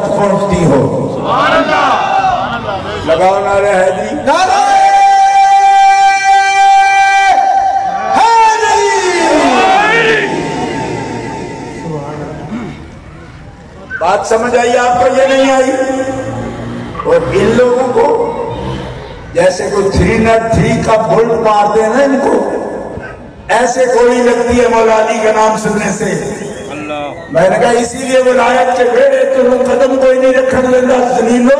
پہنچتی ہو۔ سبحان اللہ۔ لگاؤ نعرہ حیدری، نعرہ بات سمجھ آئی آپ کو؟ یہ نہیں آئی؟ اور ان لوگوں کو جیسے کوئی 303 کا بولٹ مار دے نا، ان کو ایسے کوئی لگتی ہے مولا علی کا نام سننے سے۔ میں نے کہا اسی لیے ولایت کے بیڑے تو قدم کوئی نہیں رکھن لینا ذلیلو،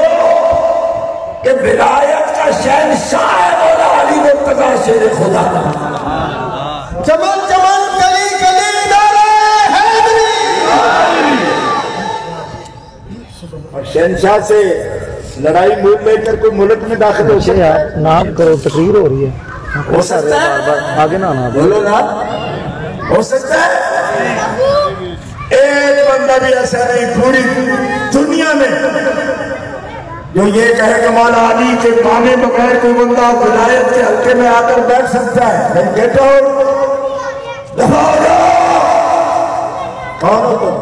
کہ ولایت کا شہنشاہ ہے مولا علی مرتضیٰ شیر خدا۔ چمن چمن گلی گلی نعرہ حیدری۔ اور شہنشاہ سے لڑائی مول لے کر کوئی ملک میں داخل ہو سکتا ہے؟ نام کرو، تقریر ہو رہی ہے، ہو سکتا ہے؟ آگے نہ آنا، بولو نا، ہو سکتا ہے؟ ایک بندہ بھی ایسا نہیں پوری دنیا میں جو یہ کہے کہ مولا علی کے پانے بغیر کوئی بندہ ولایت کے حلقے میں آ کر بیٹھ سکتا ہے۔ گیٹ آؤٹ، دفعہ ہو جاؤ۔ کون ہو تم؟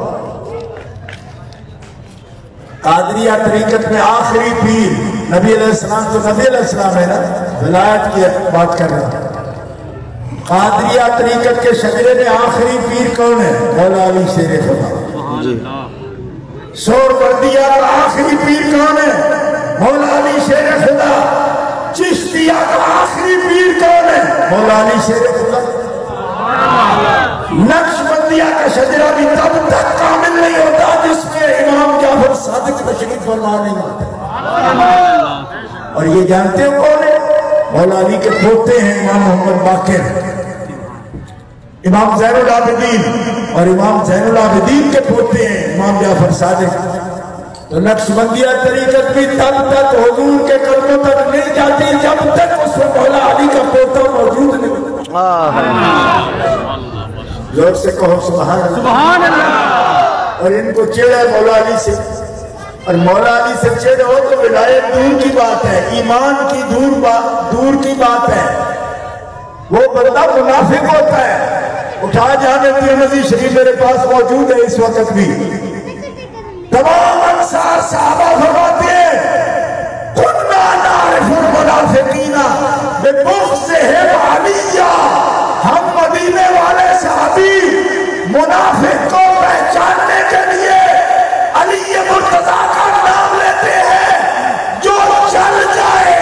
قادریہ طریقت میں آخری پیر نبی علیہ السلام، تو نبی علیہ السلام ہے نا، ولایت کی بات کر رہے ہیں۔ قادریہ طریقت کے شجرے میں آخری پیر کون ہے؟ مولا علی شیر خدا۔ سہروردیہ کا آخری پیر کون ہے؟ مولا علی شیر خدا۔ چشتیہ کا آخری پیر کون ہے؟ مولا علی شیر خدا۔ نقشبندیہ کا شجرہ بھی تب تک کامل نہیں ہوتا جس میں امام جعفر صادق تشریف فرما نہیں ہوتے۔ اور یہ جانتے ہو کون ہے؟ مولا علی کے پوتے ہیں امام محمد باقر، امام زین العابدین، اور امام زین العابدین کے پوتے ہیں امام جعفر صادق۔ تو نقشبندیہ طریقت بھی تب تک حضور کے قدموں تک نہیں جاتی جب تک اس میں مولا علی کا پوتا موجود نہیں۔ زور سے کہو سبحان اللہ۔ سبحان اللہ۔ اور ان کو چڑھا مولا علی سے، اور مولا علی سے چڑھا ہو تو ولایت دور کی بات ہے، ایمان کی دور کی بات ہے۔ وہ بندہ منافق ہوتا ہے۔ اٹھا جانے ترمذی شریف میرے پاس موجود ہے اس وقت بھی، تمام انصار صحابہ فرماتے ہیں کنا نعرف المنافقین ببغضهم علیہ، ہم مدینے والے صحابی منافق کو پہچاننے کے لیے علی مرتضیٰ کا نام لیتے ہیں۔ جو چل جائے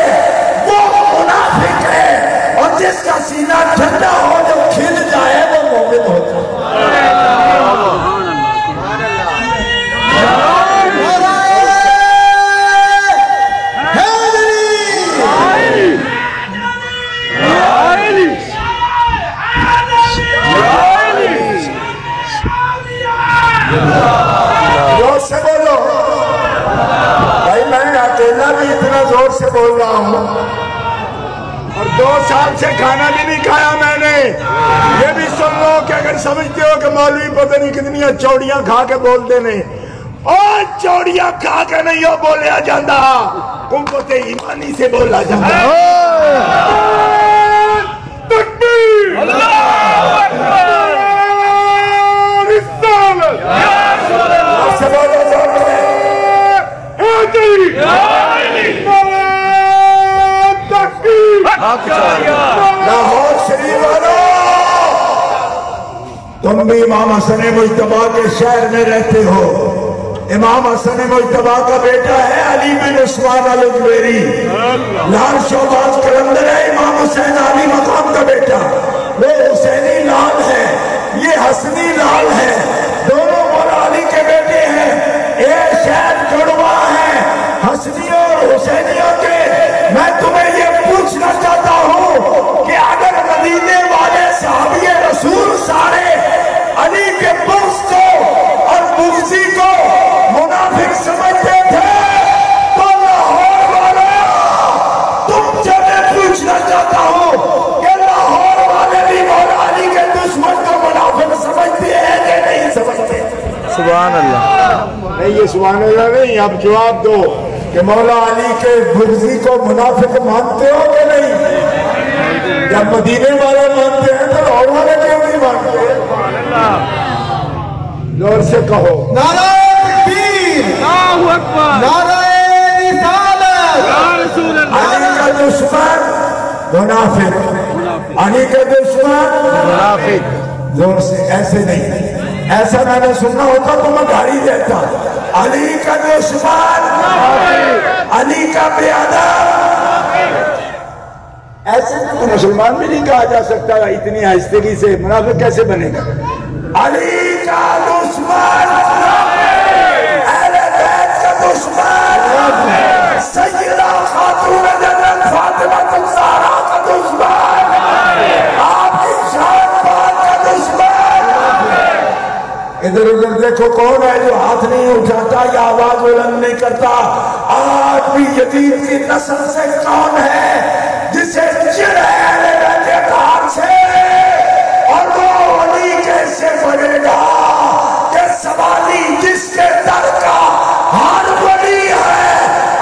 وہ منافق ہے، اور جس کا سینہ ٹھنڈا ہو جو کھل جائے وہ مومن ہوتا ہے۔ زور سے بولو بھائی، میں اکیلا بھی اتنا زور سے بول رہا ہوں، اور 2 سال سے کھانا بھی نہیں کھایا میں نے۔ یہ بھی سن لو کہ اگر سمجھتے ہو کہ مولوی پتہ نہیں کتنی چوڑیاں کھا کے بولتے نہیں، اور چوڑیاں کھا کے نہیں ہو بولیا جاندہ، قوت ایمانی سے بولا جاندہ۔ تکبیر، اللہ اکبر، رسالت، سے بولو زور سے، حیدری، لاہور شریف والو، تم بھی امام حسن مجتبیٰ کے شہر میں رہتے ہو، امام حسن مجتبیٰ کا بیٹا ہے علی بن عثمان الزبیری، لال شہباز قلندر ہے امام حسین علی مقام کا بیٹا، وہ حسینی لال ہے، یہ حسنی لال ہے، دونوں مولا علی کے بیٹے ہیں، ایک شہد جڑوا ہیں حسنیوں اور حسینیوں کے۔ میں تمہیں یہ پوچھنا چاہتا ہوں کہ اگر مدینے والے صحابی رسول سارے علی کے بغض کو اور بغضی کو منافق سمجھتے تھے تو لاہور والا تم سے میں پوچھنا چاہتا ہوں کہ لاہور والے بھی مولا علی کے دشمن کو منافق سمجھتے ہیں کہ نہیں سمجھتے؟ سبحان اللہ۔ نہیں یہ سبحان اللہ نہیں، اب جواب دو کہ مولا علی کے بغضی کو منافق مانتے ہو کہ نہیں؟ جب مدینے والے مانتے ہیں تو لاہور والے کیوں نہیں مانتے؟ زور سے کہو نعرہ تکبیر، اللہ اکبر، نعرہ رسالت، یا رسول اللہ، علی کا دشمن منافق، علی کا دشمن منافق۔ زور سے ایسے نہیں، ایسا میں نے سننا ہوتا تو میں گاڑی دیتا۔ علی کا دشمن علی کا بیادب، ایسے تو مسلمان بھی نہیں کہا جا سکتا اتنی آہستگی سے، منافق کیسے بنے گا؟ علی کا دشمن اہل بیت کا دشمن سیدہ خاتون جنت فاطمہ الزہرا کا دشمن، آپ کی شان پاک کا دشمن۔ ادھر ادھر دیکھو کون ہے جو ہاتھ نہیں اٹھاتا یا آواز بلند نہیں کرتا؟ آج بھی یزید کی نسل سے کون ہے جسے چڑ ہے اہل بیت اطہار سے؟ اور وہ علی کیسے بنے گا کہ سوالی جس کے در کا ہر ولی ہے؟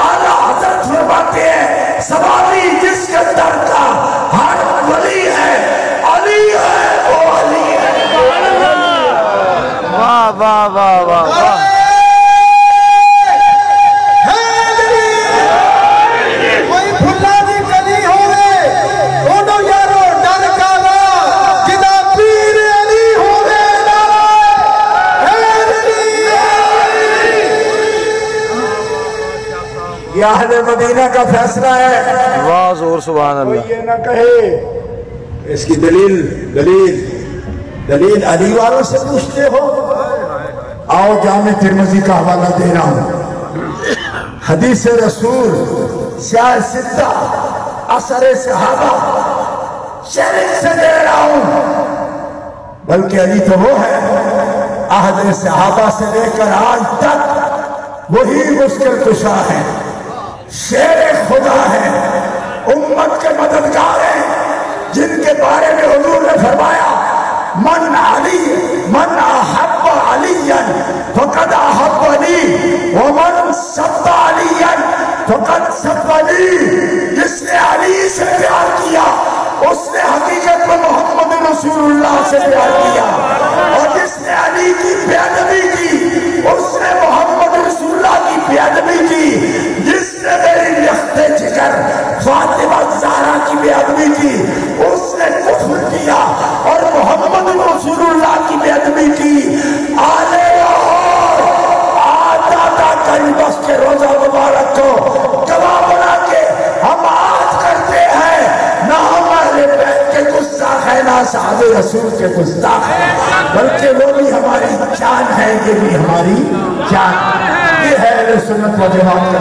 اعلیٰ حضرت فرماتے ہیں سوالی جس کے در کا ہر ولی ہے، علی ہے، وہ علی ہے۔ واہ واہ واہ واہ واہ۔ کوئی بھلا دی گلی ہوئے دونوں یاروں ڈر کالا جدا پیر علی ہوئے یہ اہل مدینہ کا فیصلہ ہے۔ واہ زور سبحان اللہ۔ کوئی یہ نہ کہے اس کی دلیل علی والوں سے پوچھتے ہو؟ آؤ جامع ترمذی کا حوالہ دے رہا ہوں، حدیث رسول سیاہ ستہ اثر صحابہ شرح سے دے رہا ہوں، بلکہ علی تو وہ ہے عہد صحابہ سے لے کر آج تک وہی مشکل کشا ہے، شیر خدا ہے، امت کے مددگار ہیں، جن کے بارے میں حضور نے فرمایا من احب علی فقد احبنی ومن سب علی فقد سبنی۔ جس نے علی سے پیار کیا اس نے حقیقت میں محمد رسول اللہ سے پیار کیا، اور جس نے علی کی بے ادبی کی اس نے محمد رسول اللہ کی بے ادبی کی، جس نے میری لخت جگر فاطمہ الزہرا کی بے ادبی کی اس نے کفر کیا، اور محمد رسول اللہ کی بے ادبی کی۔ آلے لاہور آتا گنج بخش کے روزہ مبارک کو گواہ بنا کے ہم آج کرتے ہیں، نہ ہم اہل بیت کے گستاخ ہیں نہ صحابہ رسول کے گستاخ ہیں، بلکہ وہ بھی ہماری جان ہے، یہ بھی ہماری جان ہے۔ یہ ہے اہل سنت و جماعت کا۔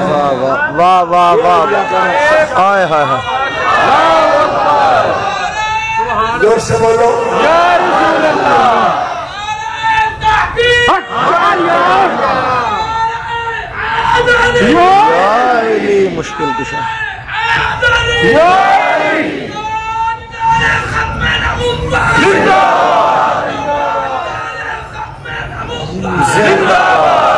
واہ واہ واہ واہ، ہائے ہائے ہائے، زور سے بولو یا رسول اللہ۔ یا علی مشکل کشا،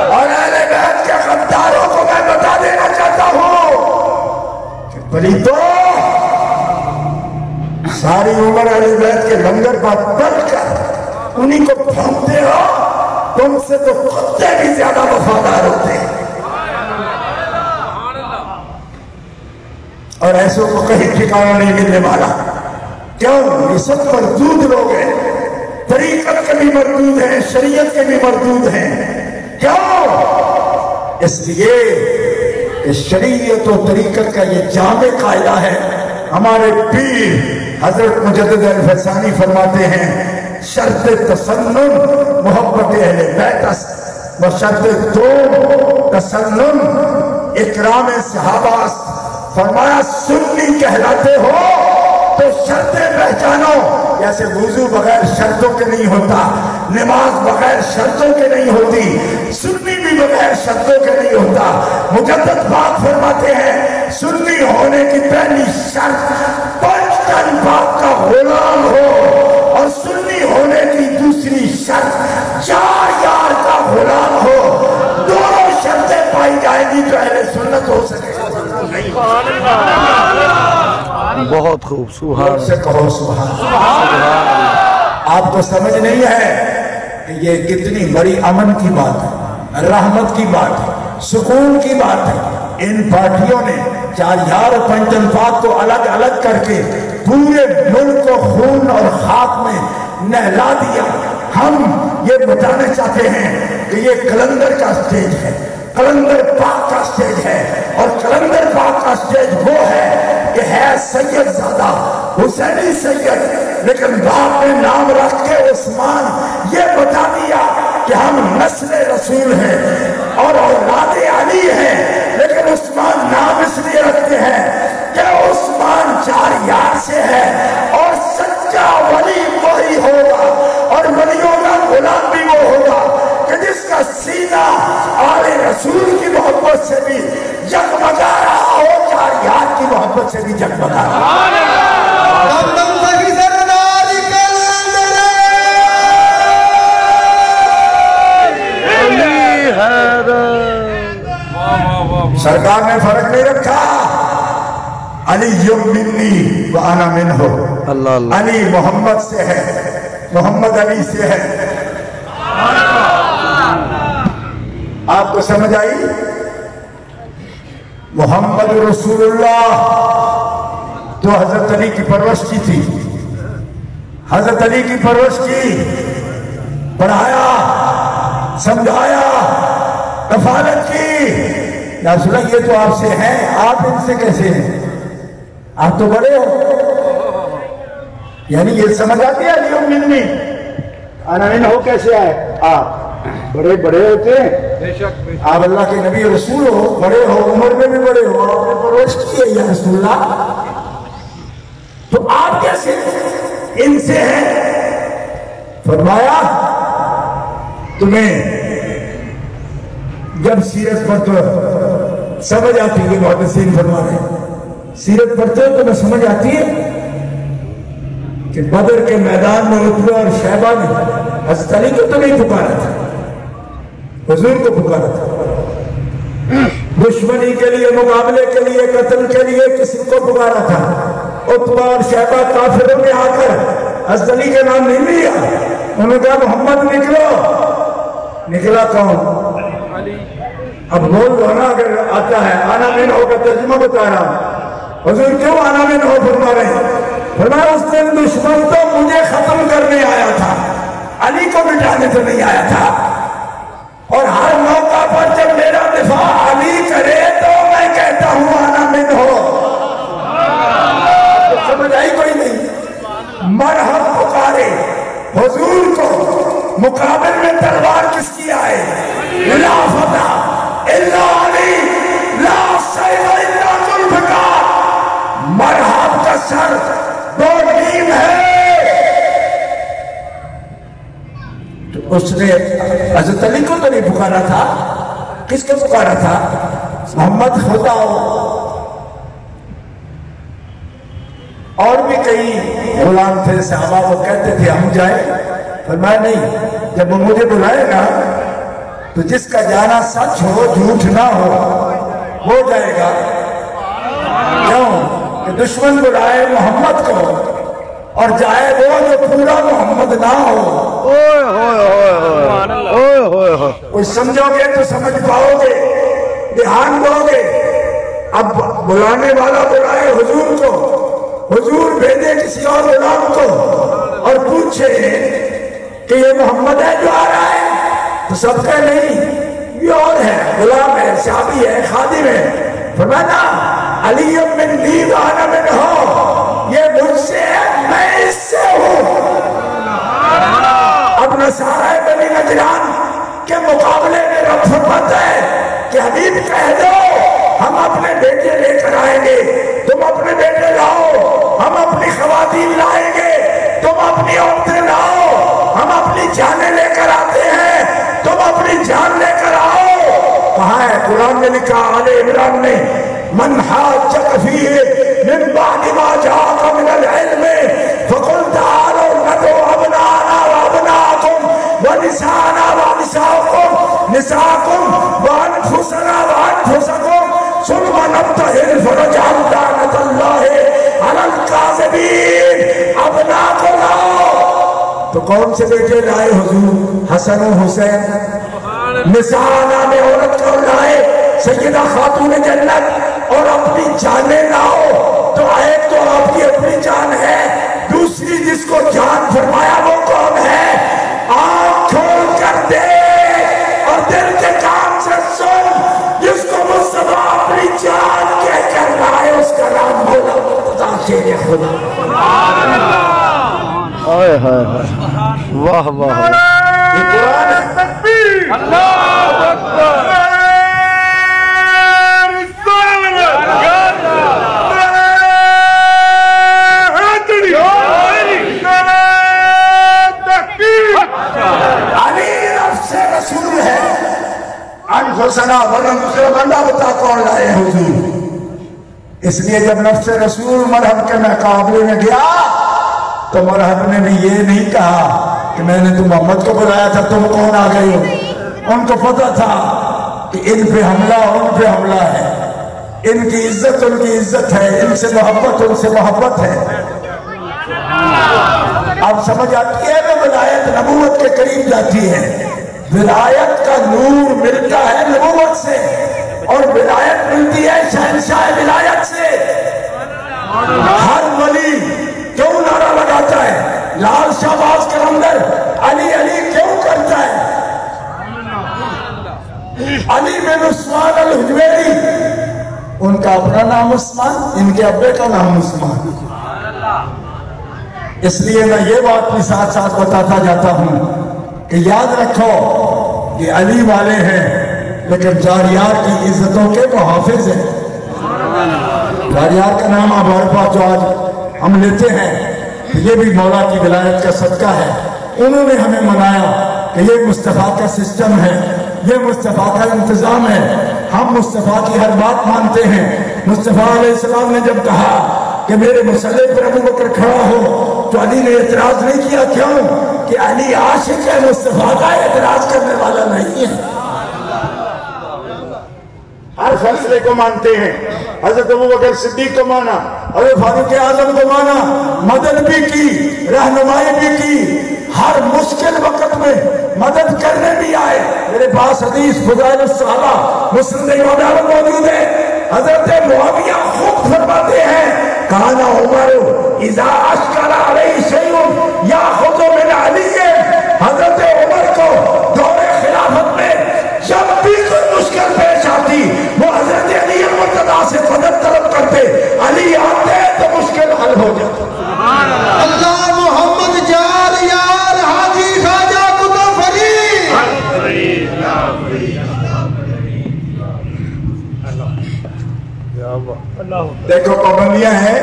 اور اہل بیت کے غداروں کو میں بتا دینا چاہتا ہوں کہ پلیتو ساری عمر اہل بیت کے لنگر پر پل کر انہی کو پھونکتے ہو، تم سے تو کتے بھی زیادہ وفادار ہوتے ہیں، اور ایسوں کو کہیں ٹھکانا نہیں ملنے والا۔ کیوں؟ یہ سب مردود لوگ ہیں، طریقت کے بھی مردود ہیں، شریعت کے بھی مردود ہیں۔ کیوں؟ اس لیے کہ شریعت و طریقت کا یہ جامع قاعدہ ہے. ہمارے پیر حضرت مجدد الفسانی فرماتے ہیں شرط تسنن محبت اہل بیت است و شرط دوم تسنن اکرام صحابہ است. فرمایا سنی کہلاتے ہو تو شرطیں پہچانو. جیسے وضو بغیر شرطوں کے نہیں ہوتا، نماز بغیر شرطوں کے نہیں ہوتی، سنی بھی بغیر شرطوں کے نہیں ہوتا. مجدد پاک فرماتے ہیں سنی ہونے کی پہلی شرط 5 ٹن پاک کا غلام ہو، اور سنی ہونے کی دوسری شرط 4 یار کا غلام ہو. دونوں شرطیں پائی جائیں گی تو اہل سنت ہو سکے. بہت خوب. سبحان سے کہو سبحان اللہ. آپ کو سمجھ نہیں ہے کہ یہ کتنی بڑی امن کی بات ہے، رحمت کی بات ہے، سکون کی بات ہے. ان پارٹیوں نے 4 یار اور 5 ٹن پاک کو الگ الگ کر کے پورے ملک کو خون اور خاک میں نہلا دیا. ہم یہ بتانا چاہتے ہیں کہ یہ کلندر کا سٹیج ہے، کلندر پاک کا سٹیج ہے، اور کلندر پاک کا سٹیج وہ ہے کہ ہے سید زادہ حسینی سید، لیکن باپ نے نام رکھ کے عثمان یہ بتا دیا کہ ہم نسل رسول ہیں اور اولاد علی ہیں. لیکن عثمان نام اس لیے رکھتے ہیں کہ عثمان 4 یار سے ہے، اور سچا ولی وہی ہوگا، اور ولیوں کا غلام بھی وہ ہوگا کہ جس کا سینہ آل رسول کی محبت سے بھی جگمگا رہا ہو، 4 یار کی محبت سے بھی جگمگا رہا سرکار نے فرق نہیں رکھا. علی منی و انا منہ. اللہ. علی محمد سے ہے، محمد علی سے ہے. آپ کو سمجھ آئی؟ محمد رسول اللہ تو حضرت علی کی پرورش کی تھی. حضرت علی کی پرورش کی، پڑھایا، سمجھایا، کفالت کی. یا رسول اللہ یہ تو آپ سے ہیں، آپ ان سے کیسے ہیں؟ آپ تو بڑے ہو. یعنی یہ سمجھ آتی ہے علی منی انا منہ ہو کیسے آئے؟ آپ بڑے بڑے ہوتے ہیں، آپ اللہ کے نبی رسول ہو، بڑے ہو، عمر میں بھی بڑے ہو، آپ نے پرورش کی ہے یا رسول اللہ، تو آپ کیسے ان سے ہیں؟ فرمایا تمہیں جب سیرت پڑھتے ہو سمجھ آتی ہے. محدثین فرما رہے ہیں سیرت پڑھتے ہو تمہیں سمجھ آتی ہے کہ بدر کے میدان میں عتبہ اور شیبہ نے حضرت علی کو تو نہیں پکارا تھا، حضور کو پکارا تھا. دشمنی کے لیے، مقابلے کے لیے، قتل کے لیے کسی کو پکارا تھا. عتبہ اور شیبہ کافروں نے آ کر حضرت علی کے نام نہیں لیا. انہوں نے کہا محمد نکلو. نکلا کون؟ اب بول دو نا اگر آتا ہے. آنا من ہو کا ترجمہ بتا رہا ہوں. حضور کیوں آنا من ہو فرما رہے ہیں؟ فرمایا اس دن دشمن تو مجھے ختم کرنے آیا تھا، علی کو مٹانے تو نہیں آیا تھا. اور ہر موقع پر جب میرا دفاع علی کرے تو میں کہتا ہوں آنا من ہو. سمجھ آئی کوئی نہیں؟ مرحب پکارے حضور کو، مقابل میں تلوار کس کی آئے؟ لا فتح الا علی، لا سیف الا ذوالفقار. مرحب کا سر 2 نیم ہے. تو اس نے حضرت علی کو تو نہیں پکارا تھا، کس کو پکارا تھا؟ محمد خدا ہو. اور بھی کئی غلام تھے صحابہ، وہ کہتے تھے ہم جائیں. فرمایا نہیں، جب وہ مجھے بلائے گا تو جس کا جانا سچ ہو، جھوٹ نہ ہو، وہ جائے گا. کیوں کہ دشمن بلائے محمد کو اور جائے وہ جو پورا محمد نہ ہو. کوئی سمجھو گے تو سمجھ پاؤ گے، دھیان دو گے. اب بلانے والا بلائے حضور کو، حضور بھیجے کسی اور غلام کو اور پوچھے کہ یہ محمد ہے جو آ رہا ہے، تو سب کا نہیں، یہ اور ہے، غلام ہے، صحابی ہے، خادم ہے. فرمانا علی من لی وانا من ہو، یہ مجھ سے ہے، میں اس سے ہوں. اب نصارہ بنی نجران کے مقابلے میں رب فرماتا ہے کہ حبیب کہہ دو ہم اپنے بیٹے لے کر آئیں گے، تم اپنے بیٹے لاؤ، ہم اپنی خواتین لائیں گے، تم اپنی عورتیں لاؤ، ہم اپنی جانیں لے کر آتے ہیں، تم اپنی جان لے کر آؤ. کہاں ہے؟ قرآن نے لکھا آل عمران میں من حاجک فیہ من بعد ما جاءک من العلم فقل تعالوا ندعو ابناءنا وابناءکم ونساءنا ونساءکم نساءکم وانفسنا وانفسکم ثم نبتہل فنجعل لعنۃ اللہ علی الکاذبین. ابناء کو لاؤ. تو کون سے بیٹے لائے حضور؟ حسن و حسین. نساءنا میں عورت کو لائے سیدہ خاتون جنت، اور اپنی جانیں لاؤ. تو ایک تو آپ کی اپنی جان ہے، دوسری جس کو جان فرمایا وہ کون ہے؟ آنکھ کھول کر دے اور دل کے کام سے سن. جس کو مصطفیٰ اپنی جان کہہ کر لائے اس کا نام مولا مرتضیٰ شیر خدا. ہائے ہائے ہائے، واہ واہ. یہ قرآن ہے. اللہ اکبر. رسول ہے. انفسنا ورنہ دوسرا بندہ بتا کون لائے حضور. اس لیے جب نفس رسول مرحب کے مقابلے میں گیا تو مرحب نے بھی یہ نہیں کہا کہ میں نے تو محمد کو بلایا تھا، تم کون آ گئے ہو. ان کو پتا تھا کہ ان پہ حملہ ہے، ان کی عزت ان کی عزت ہے، ان سے محبت ہے. اب سمجھ آتی ہے کہ ولایت نبوت کے قریب جاتی ہے. ولایت کا نور ملتا ہے نبوت سے، اور ولایت ملتی ہے شہنشاہ ولایت سے. ہر ولی کیوں نعرہ لگاتا ہے؟ لال شہباز قلندر علی علی کیوں کرتا ہے؟ علی بن عثمان الحجویری، ان کا اپنا نام عثمان، ان کے ابے کا نام عثمان. اس لیے میں یہ بات بھی ساتھ ساتھ بتاتا جاتا ہوں کہ یاد رکھو کہ علی والے ہیں لیکن جاریار کی عزتوں کے محافظ ہیں. جاریار کا نام ہمارے پاس جو آج ہم لیتے ہیں یہ بھی مولا کی ولایت کا صدقہ ہے. انہوں نے ہمیں منایا کہ یہ مصطفیٰ کا سسٹم ہے، یہ مصطفیٰ کا انتظام ہے. ہم مصطفیٰ کی ہر بات مانتے ہیں. مصطفیٰ علیہ السلام نے جب کہا کہ میرے مسلح پر ابو بکر کھڑا ہو تو علی نے اعتراض نہیں کیا. کیوں؟ کہ علی عاشق ہے، مصطفیٰ کا اعتراض کرنے والا نہیں ہے. ہر فیصلے کو مانتے ہیں. حضرت ابو بکر صدیق کو مانا، حضرت فاروق اعظم کو مانا، مدد بھی کی، رہنمائی بھی کی، ہر مشکل وقت میں مدد کرنے بھی آئے. میرے پاس حدیث فضائل الصحابہ مسند امام احمد موجود ہے. حضرت معاویہ خود فرماتے ہیں کان عمر اذا اشکل علیہ شیء یاخذ من علی. حضرت عمر کو دور خلافت میں جب بھی کوئی مشکل پیش آتی وہ حضرت علی مرتضیٰ سے مدد طلب کرتے. علی آتے تو مشکل حل ہو جاتا. اللہ محمد جار یار حاجی خواجہ قطب فرید. دیکھو پابندیاں ہیں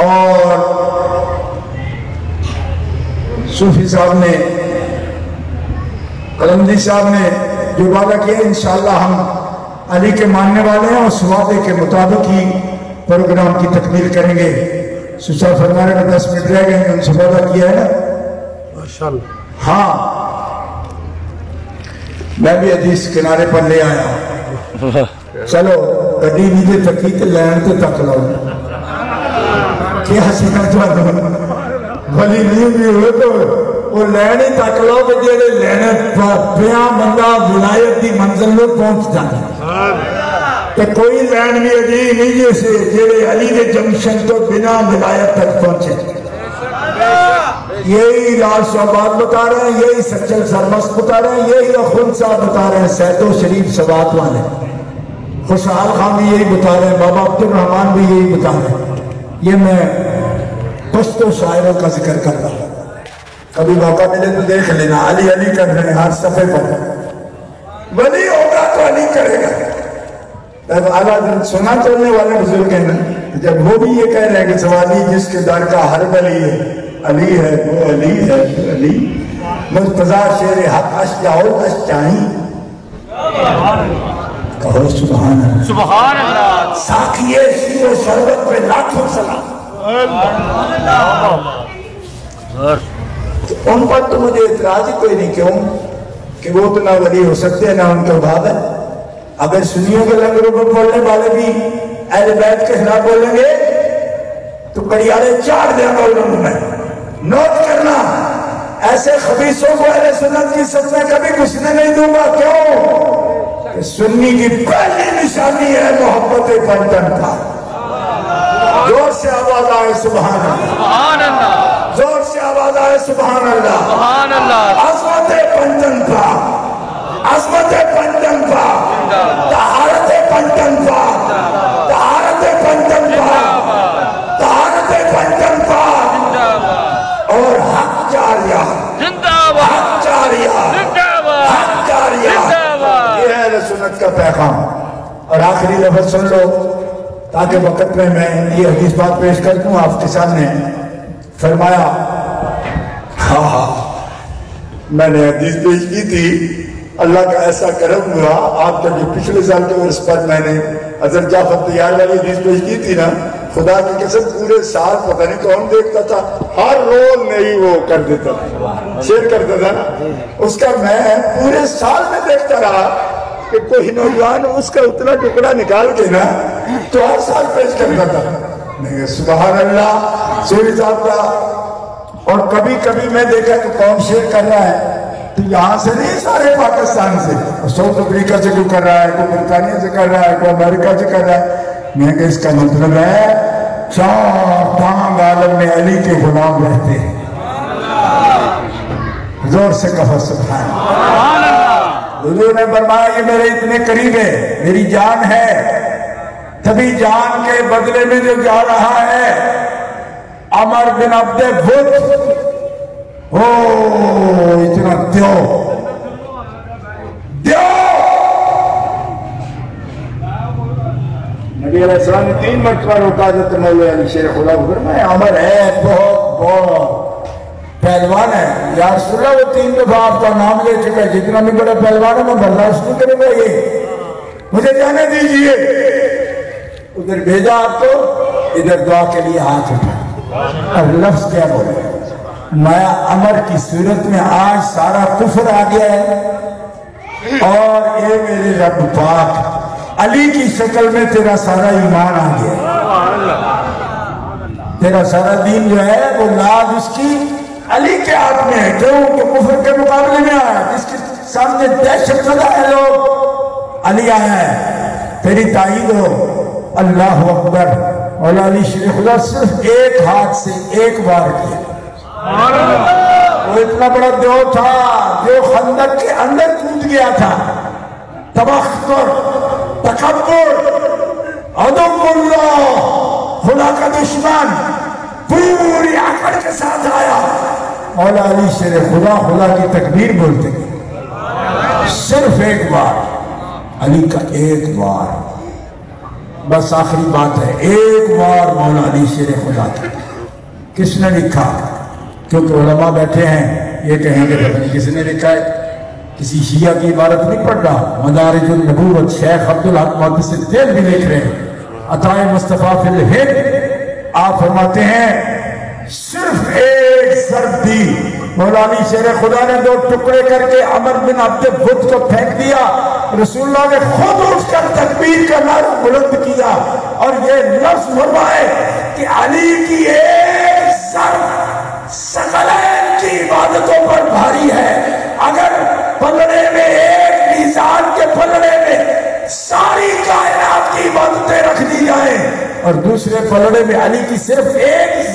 اور صوفی صاحب نے، قلندی صاحب نے جو وعدہ کیا انشاءاللہ ہم علی کے ماننے والے ہیں اور اس وعدے کے مطابق ہی پروگرام کی تکمیل کریں گے. صاحب فرمانے میں 10 منٹ رہ گئے ہیں، ان سے وعدہ کیا ہے نا ماشاءاللہ. ہاں میں بھی حدیث کنارے پر لے آیا ہوں. چلو گڈی نیچے تکی تے لین تے تک لو کیا حسینہ جو ولی نہیں بھی ہوئے تو وہ لین ہی تک لو کہ جیڑے لینے پیاں بندہ ولایت دی منزل میں پہنچ جانے. کہ کوئی لین بھی عجیب نہیں جیسے جیڑے علی دے جنکشن تو بنا ولایت تک پہنچے. یہی لال شعبان بتا رہے ہیں، یہی سچل سرمست بتا رہے ہیں، یہی اخوند صاحب بتا رہے ہیں، سیدو شریف سوات والے، خوشحال خان بھی یہی بتا رہے ہیں، بابا عبد الرحمان بھی یہی بتا رہے ہیں۔ یہ میں کچھ تو شاعروں کا ذکر کر رہا ہوں، کبھی موقع ملے تو دیکھ لینا، علی علی کر رہے ہیں ہر صفحے پر، ولی ہوگا تو علی کرے گا۔ جب اعلیٰ حضرت سنا چلنے والے بزرگ ہیں نا، جب وہ بھی یہ کہہ رہے ہیں کہ سوالی جس کے در کا ہر ولی ہے، علی ہے وہ علی ہے وہ علی، مرتضیٰ شیر حق اشجاؤ اشجائیں، کہو سبحان اللہ، سبحان اللہ، ساقیے شیر و شربت پہ لاکھوں سلام۔ ان پر تو مجھے اعتراض ہی کوئی نہیں، کیوں کہ وہ تو نہ ولی ہو سکتے نہ ان کے بعد ہے۔ اگر سنیوں کے لنگروں پر بولنے والے بھی اہل بیت کے خلاف بولیں گے تو کڑیالے چاڑ دیں گا انہوں نے۔ نوٹ کرنا، ایسے خبیثوں کو اہل سنت کی صف میں کبھی گھسنے نہیں دوں گا، کیوں کہ سنی کی پہلی نشانی ہے محبت پنجن کا۔ زور سے آواز آئے سبحان اللہ، سبحان اللہ، زور سے آواز آئے سبحان اللہ، سبحان اللہ، عظمت پنجن کا، عظمت پنجن کا، طہارت پنجن کا، طہارت پنجن کا، طہارت پنجن کا، اور حق جاریہ، زندہ باد، حق جاریہ، زندہ باد، حق جاریہ، زندہ باد۔ یہ ہے اہل سنت کا پیغام۔ اور آخری لفظ سن لو تاکہ وقت میں یہ حدیث بات پیش کر دوں آپ کے سامنے۔ فرمایا، ہاں میں نے حدیث پیش کی تھی، اللہ کا ایسا کرم ہوا، آپ کا جو پچھلے سال کے عرس پر میں نے حضرت جعفر طیار والی حدیث پیش کی تھی نا، خدا کی قسم پورے سال پتہ نہیں کون دیکھتا تھا، ہر رول نہیں وہ کر دیتا تھا، شیئر کرتا تھا نا، اس کا میں پورے سال میں دیکھتا رہا کہ کوئی نوجوان اس کا اتنا ٹکڑا نکال کے نا تو ہر سال پیش کرتا تھا۔ میں کہا سبحان اللہ، سوری صاحب کا۔ اور کبھی کبھی میں دیکھا کہ کون شیئر کر رہا ہے تو یہاں سے نہیں، سارے پاکستان سے، ساؤتھ افریقہ سے کوئی کر رہا ہے، کوئی برطانیہ سے کر رہا ہے، کوئی امریکہ سے کر رہا ہے۔ میں کہ اس کا مطلب ہے چار ٹانگ عالم میں علی کے غلام رہتے ہیں۔ زور سے کہو سبحان اللہ۔ حضور نے فرمایا یہ میرے اتنے قریب ہے، میری جان ہے، تبھی جان کے بدلے میں جو جا رہا ہے عمر بن عبد بت، اتنا دیو نبی علیہ السلام نے 3 مرتبہ روکا حضرت مولا علی شیر خدا کو، میں عمر ہے بہت پہلوان ہے، یا رسول اللہ وہ 3 دفعہ آپ کا نام لے چکا ہے، جتنا بھی بڑا پہلوان ہے میں برداشت نہیں کروں گا، یہ مجھے جانے دیجئے۔ ادھر بھیجا آپ کو، ادھر دعا کے لیے ہاتھ اٹھا، اور لفظ کیا بولے، میں عمر کی صورت میں آج سارا کفر آ گیا ہے، اور اے میرے رب پاک علی کی شکل میں تیرا سارا ایمان آ گیا ہے، تیرا سارا دین جو ہے وہ لاز اس کی علی کے ہاتھ میں ہے، کیوں کہ کفر کے مقابلے میں آیا، جس کے سامنے دہشت زدہ ہے لوگ، علی آیا ہے، تیری تائید ہو، اللہ اکبر۔ مولا علی شیر خدا صرف ایک ہاتھ سے ایک بار کیا، وہ اتنا بڑا دیو تھا، جو خندق کے اندر کود گیا تھا، تبختر، تکبر، عدم اللہ، خدا کا دشمن، پوری آکڑ کے ساتھ آیا۔ مولا علی شیر خدا خدا کی تکبیر بولتے گئے، صرف ایک بار، علی کا ایک بار، بس آخری بات ہے، ایک بار مولا علی شیر خدا تھا۔ کس نے لکھا؟ کیونکہ علماء بیٹھے ہیں، یہ کہیں گے پتہ نہیں کس نے لکھا ہے، کسی شیعہ کی عبارت نہیں پڑھ رہا، مدارج النبوت شیخ عبدالحق محدث الدین بھی لکھ رہے ہیں، عطائے مصطفیٰ فی الہند، آپ فرماتے ہیں صرف ایک ضرب دی، مولا علی شیر خدا نے 2 ٹکڑے کر کے عمر بن عبد بت کو پھینک دیا، رسول اللہ نے خود اٹھ کر تکبیر کا نعرہ بلند کیا، اور یہ لفظ فرمائے کہ علی کی ایک ضرب ثقلین کی عبادتوں پر بھاری ہے۔ اگر پلڑے میں ایک میزان کے پلڑے میں ساری کائنات کی عبادتیں رکھ دی جائیں اور دوسرے پلڑے میں علی کی صرف ایک